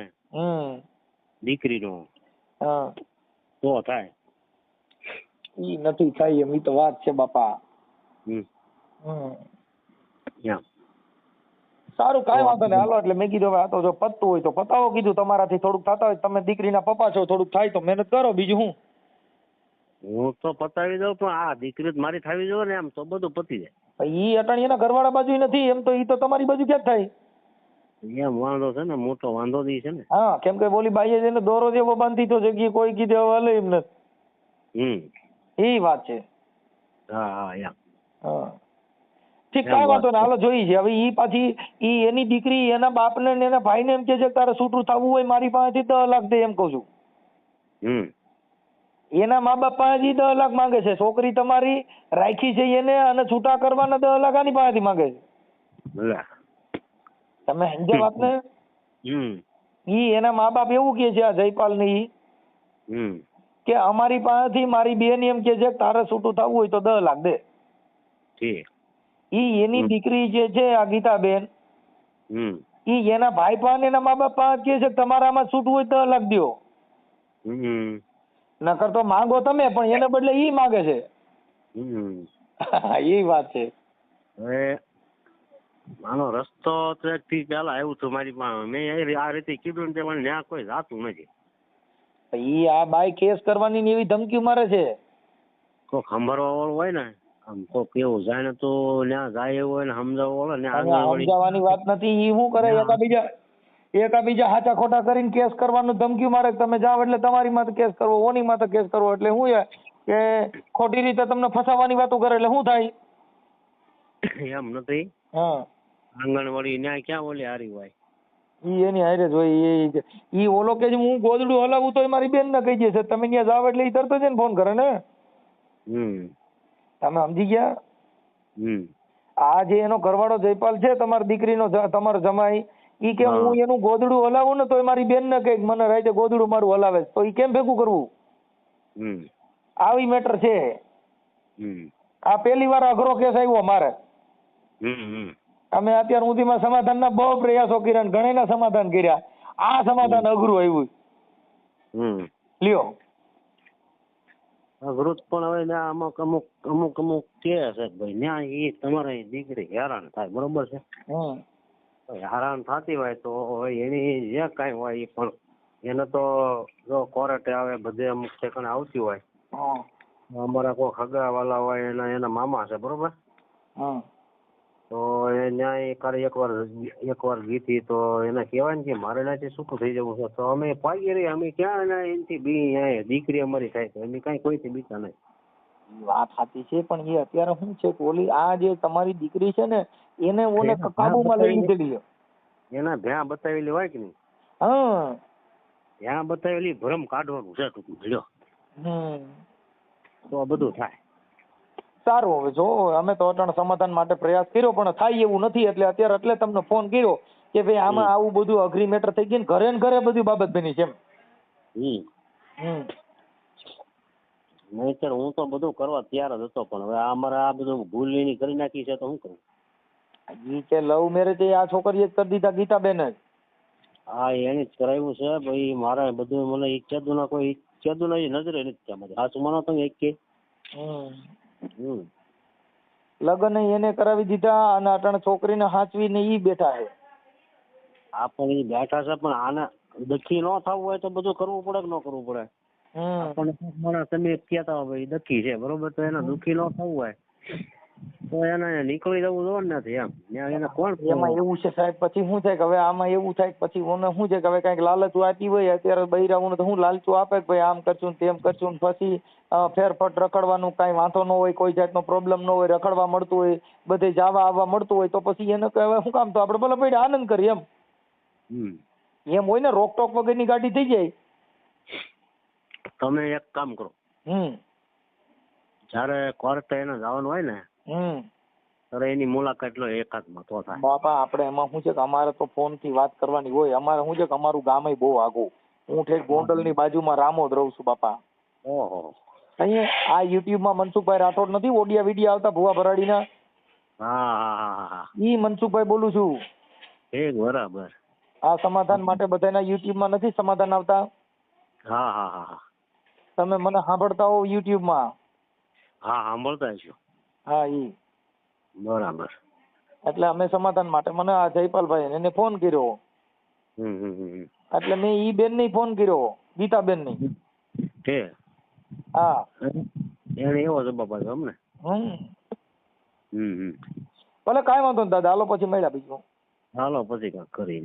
દીકરીનો તો થાય. ઈ નથી થાય એમ, ઈ તો વાત છે બાપા. સારું કાંઈ વાંધો નહીં હાલો. એટલે મેં કીધું હવે આ તો જો પતતું હોય તો પતાવો કીધું, તમારાથી થોડુંક થતા હોય, તમે દીકરીના પપ્પા છો થોડુંક થાય તો મહેનત કરો, બીજું શું. હું તો પતાવી દઉં પણ આ દીકરી મારી થવી જોઈએ ને એમ તો બધું પતી જાય. ઈ અટાણી એના ઘરવાળા બાજુ નથી એમ તો ઈ તો તમારી બાજુ ક્યાં થાય એમ વાંધો છે ને, મોટો વાંધો દી છે ને. હા કેમ કે બોલી બાઈએ જેને દોરો જેવો બાંધી તો જગ્યાએ કોઈ કીધે હવે હલે એમ નથી. એ વાત છે. હા ઠીક કાંઈ વાંધો ને હાલો જોઈ છે. હવે ઈ પાછી ઈ એની દીકરી એના બાપને ને એના ભાઈને એમ કે છે તારે છૂટું થવું હોય મારી પાસેથી 10 લાખ દે એમ કહું છું. એના મા બાપ પાસેથી 10 લાખ માંગે છે, છોકરી તમારી રાખી છે એને અને છૂટા કરવાના 10 લાખ આની પાસેથી માંગે છે. તમે સમજ્યા વાત ને? ઈ એના મા બાપ એવું કે છે આ જયપાલ ને ઈ કે અમારી પાસેથી મારી બેન એમ કે છે તારે છૂટું થવું હોય તો 10 લાખ દે. ઈ એની દીકરી જે છે આ ગીતાબેન ઈ એના ભાઈ પાસે એના મા બાપ પાસે કહે છે કે તમારામાં છૂટવું હોય તો અલગ દ્યો. નકર તો માંગો તમે, પણ એને બદલે ઈ માંગે છે. એ વાત છે. હવે આનો રસ્તો થી પેલા આવ્યું હતું મારી પાસે, મેં આ રીતે કીધું ને મને ત્યાં કોઈ જાતું નથી. ઈ આ બાઈ કેસ કરવાની ને એવી ધમકી મારે છે. કોઈ ખંભારવા વાળું હોય ને, આમ કોક એવું જાય ને તો ત્યાં જાય એવું હોય ને સમજાવવા વાળો ને. સમજાવવાની વાત નથી. ઈ શું કરે, એકાબીજા હાચા ખોટા કરીને કેસ કરવાનું ધમકી મારે. તમે જાઓ એટલે તમારી માથે કેસ કરવો, ઓની માથે કેસ કરવો. એટલે શું કે ખોટી રીતે તમને ફસાવાની વાતો કરે. એટલે શું થાય? એમ નથી. હા, આંગણવાડી ન્યાય ક્યાં ઓલી હારી હોય? ઈ એની હારે જ હોય. ઈ ઓલો કે હું ગોદડું હલાવું તો મારી બેન ને કહી દેશે તમે ત્યાં જાવ એટલે ઈ તરત જ ફોન કરે ને. તમે સમજી ગયા? આ જે એનો ઘરવાળો જયપાલ છે, તમારી દીકરીનો, તમારો જમાઈ, ઈ કે હું એનું ગોદડું હલાવું ને તો મારી બેન ને કહે મને રાતે ગોદડું મારું હલાવે, તો ઈ કેમ ભેગું કરવું? આવી મેટર છે. આ પહેલી વાર અઘરો કેસ આવ્યો મારે. અમે અત્યાર સુધીમાં સમાધાનના બહુ પ્રયાસો કર્યા, ઘણા સમાધાન કર્યા. આ સમાધાન અઘરું આવ્યું. લ્યો અઘરું પણ હવે અમુક અમુક અમુક અમુક કે છે ભાઈ ન્યા એ તમારી દીકરી હેરાન થાય, બરોબર છે. હેરાન થતી હોય તો એની જે કઈ હોય એ પણ એને તો જો કોર્ટે આવે, બધે અમુક ઠેકાણે આવતી હોય. અમારા કોઈ હગા વાલા હોય એના મામા છે, બરોબર. તો એ ન્યાય કરે એકવાર ગીતી તો એને કહેવાય ને કે મારે નાથી છૂટું થઈ જવું છે, તો અમે પાગી રહી. અમે ક્યાં એનાથી બી દીકરી અમારી થાય તો અમે કઈ કોઈથી બીતા નહીં. વાત સાચી છે, પણ એ અત્યારે શું છે કે ઓલી આ જે તમારી દીકરી છે ને એને ઓને કાબુમાં લઈ લીધેલી. એના ભ્યાં બતાવેલી હોય કે નહીં? હા, ભ્યાં બતાવેલી ભરમ કાઢવાનું છે ટૂંકમાં. તો બધું થાય. સારું, હવે જો અમે તો અટાણે સમાધાન માટે પ્રયાસ કર્યો પણ થાય એવું નથી. એટલે અત્યારે એટલે તમને ફોન કર્યો કે ભાઈ આમાં આવું બધું અઘરી મેટર થઈ ગઈ ને ઘરે ને ઘરે બધી બાબત બની છે એમ. નહીતર હું તો બધું કરવા તૈયાર જ હતો, પણ હવે અમારે આ બધું ભૂલ એની કરી નાખી છે તો શું કરું? ઈ કે લવ મેરેજ આ છોકરીએ જ કરી દીધા, ગીતાબેન જ. હા, એને જ કરાવ્યું છે ભાઈ. મારે બધું મને ઈચ્છાદુના કોઈ ઈચ્છાદુના નજરે નથી. આ સુમાનો તમે એક કે લગ્ન એને કરાવી દીધા અને અટાણે છોકરીને હાચવીને ઈ બેઠા છે. આ પણ ઈ બેઠા છે, પણ આને દખી ન થવું હોય તો બધું કરવું પડે કે ન કરવું પડે? આપણને તમે કહેતા હોય દખી છે, બરોબર, તો એને દુખી ન થવું હોય તો એને નીકળી જવું જોઈએ નથી એમ. એને કોણ એમાં એવું છે સાહેબ, પછી શું થાય કે હવે આમાં એવું થાય પછી ઓને શું છે કે હવે કઈક લાલચું આપી હોય. અત્યારે બૈરાઓને તો હું લાલચું આપે કે ભાઈ આમ કરશું ને તેમ કરશું ને પછી ફેરફટ રખડવાનું કઈ વાંધો ન હોય, કોઈ જાતનો પ્રોબ્લેમ ન હોય, રખડવા મળતું હોય, બધે જવા આવવા મળતું હોય, તો પછી એને કહેવાય શું કામ, તો આપણે ભલે પડે આનંદ કરીએ એમ હોય ને. રોકટોક વગરની ગાડી થઈ જાય. તમે એક કામ કરો, જયારે કોર્ટે એને જવાનું હોય ને ત્યારે એની મુલાકાત લો એકાદમાં તો થાય. બાપા આપણે એમાં શું છે કે અમારે તો ફોન થી વાત કરવાની હોય. અમારે શું છે કે અમારું ગામ બહુ આગું. હું ઠેક ગોંડલ ની બાજુમાં રામોદ રહું છું બાપા. ઓહો. અહીંયા આ યુટ્યુબ માં મનસુખભાઈ રાઠોડ નથી ઓડિયા વિડિયા આવતા ભુવા ભરાડીના? હા, ઈ મનસુખભાઈ બોલું છું. બરાબર. આ સમાધાન માટે બધાના યુટ્યુબ માં નથી સમાધાન આવતા? હા. તમે મને સાંભળતા હો યુટ્યુબ માં? હા, સાંભળતા છો. હા, ઈ બરાબર. એટલે અમે સમાધાન માટે મને આ જયપાલભાઈ એને ફોન કર્યો. એટલે મેં ઈ બેન ને ફોન કર્યો, ગીતાબેન ની. હા, એને એવો જવાબ આપ્યો અમને. ભલે કાંઈ વાંધો નહીં દાદા, હાલો પછી મળ્યા બીજું. હાલો પછી કાંઈક કરી.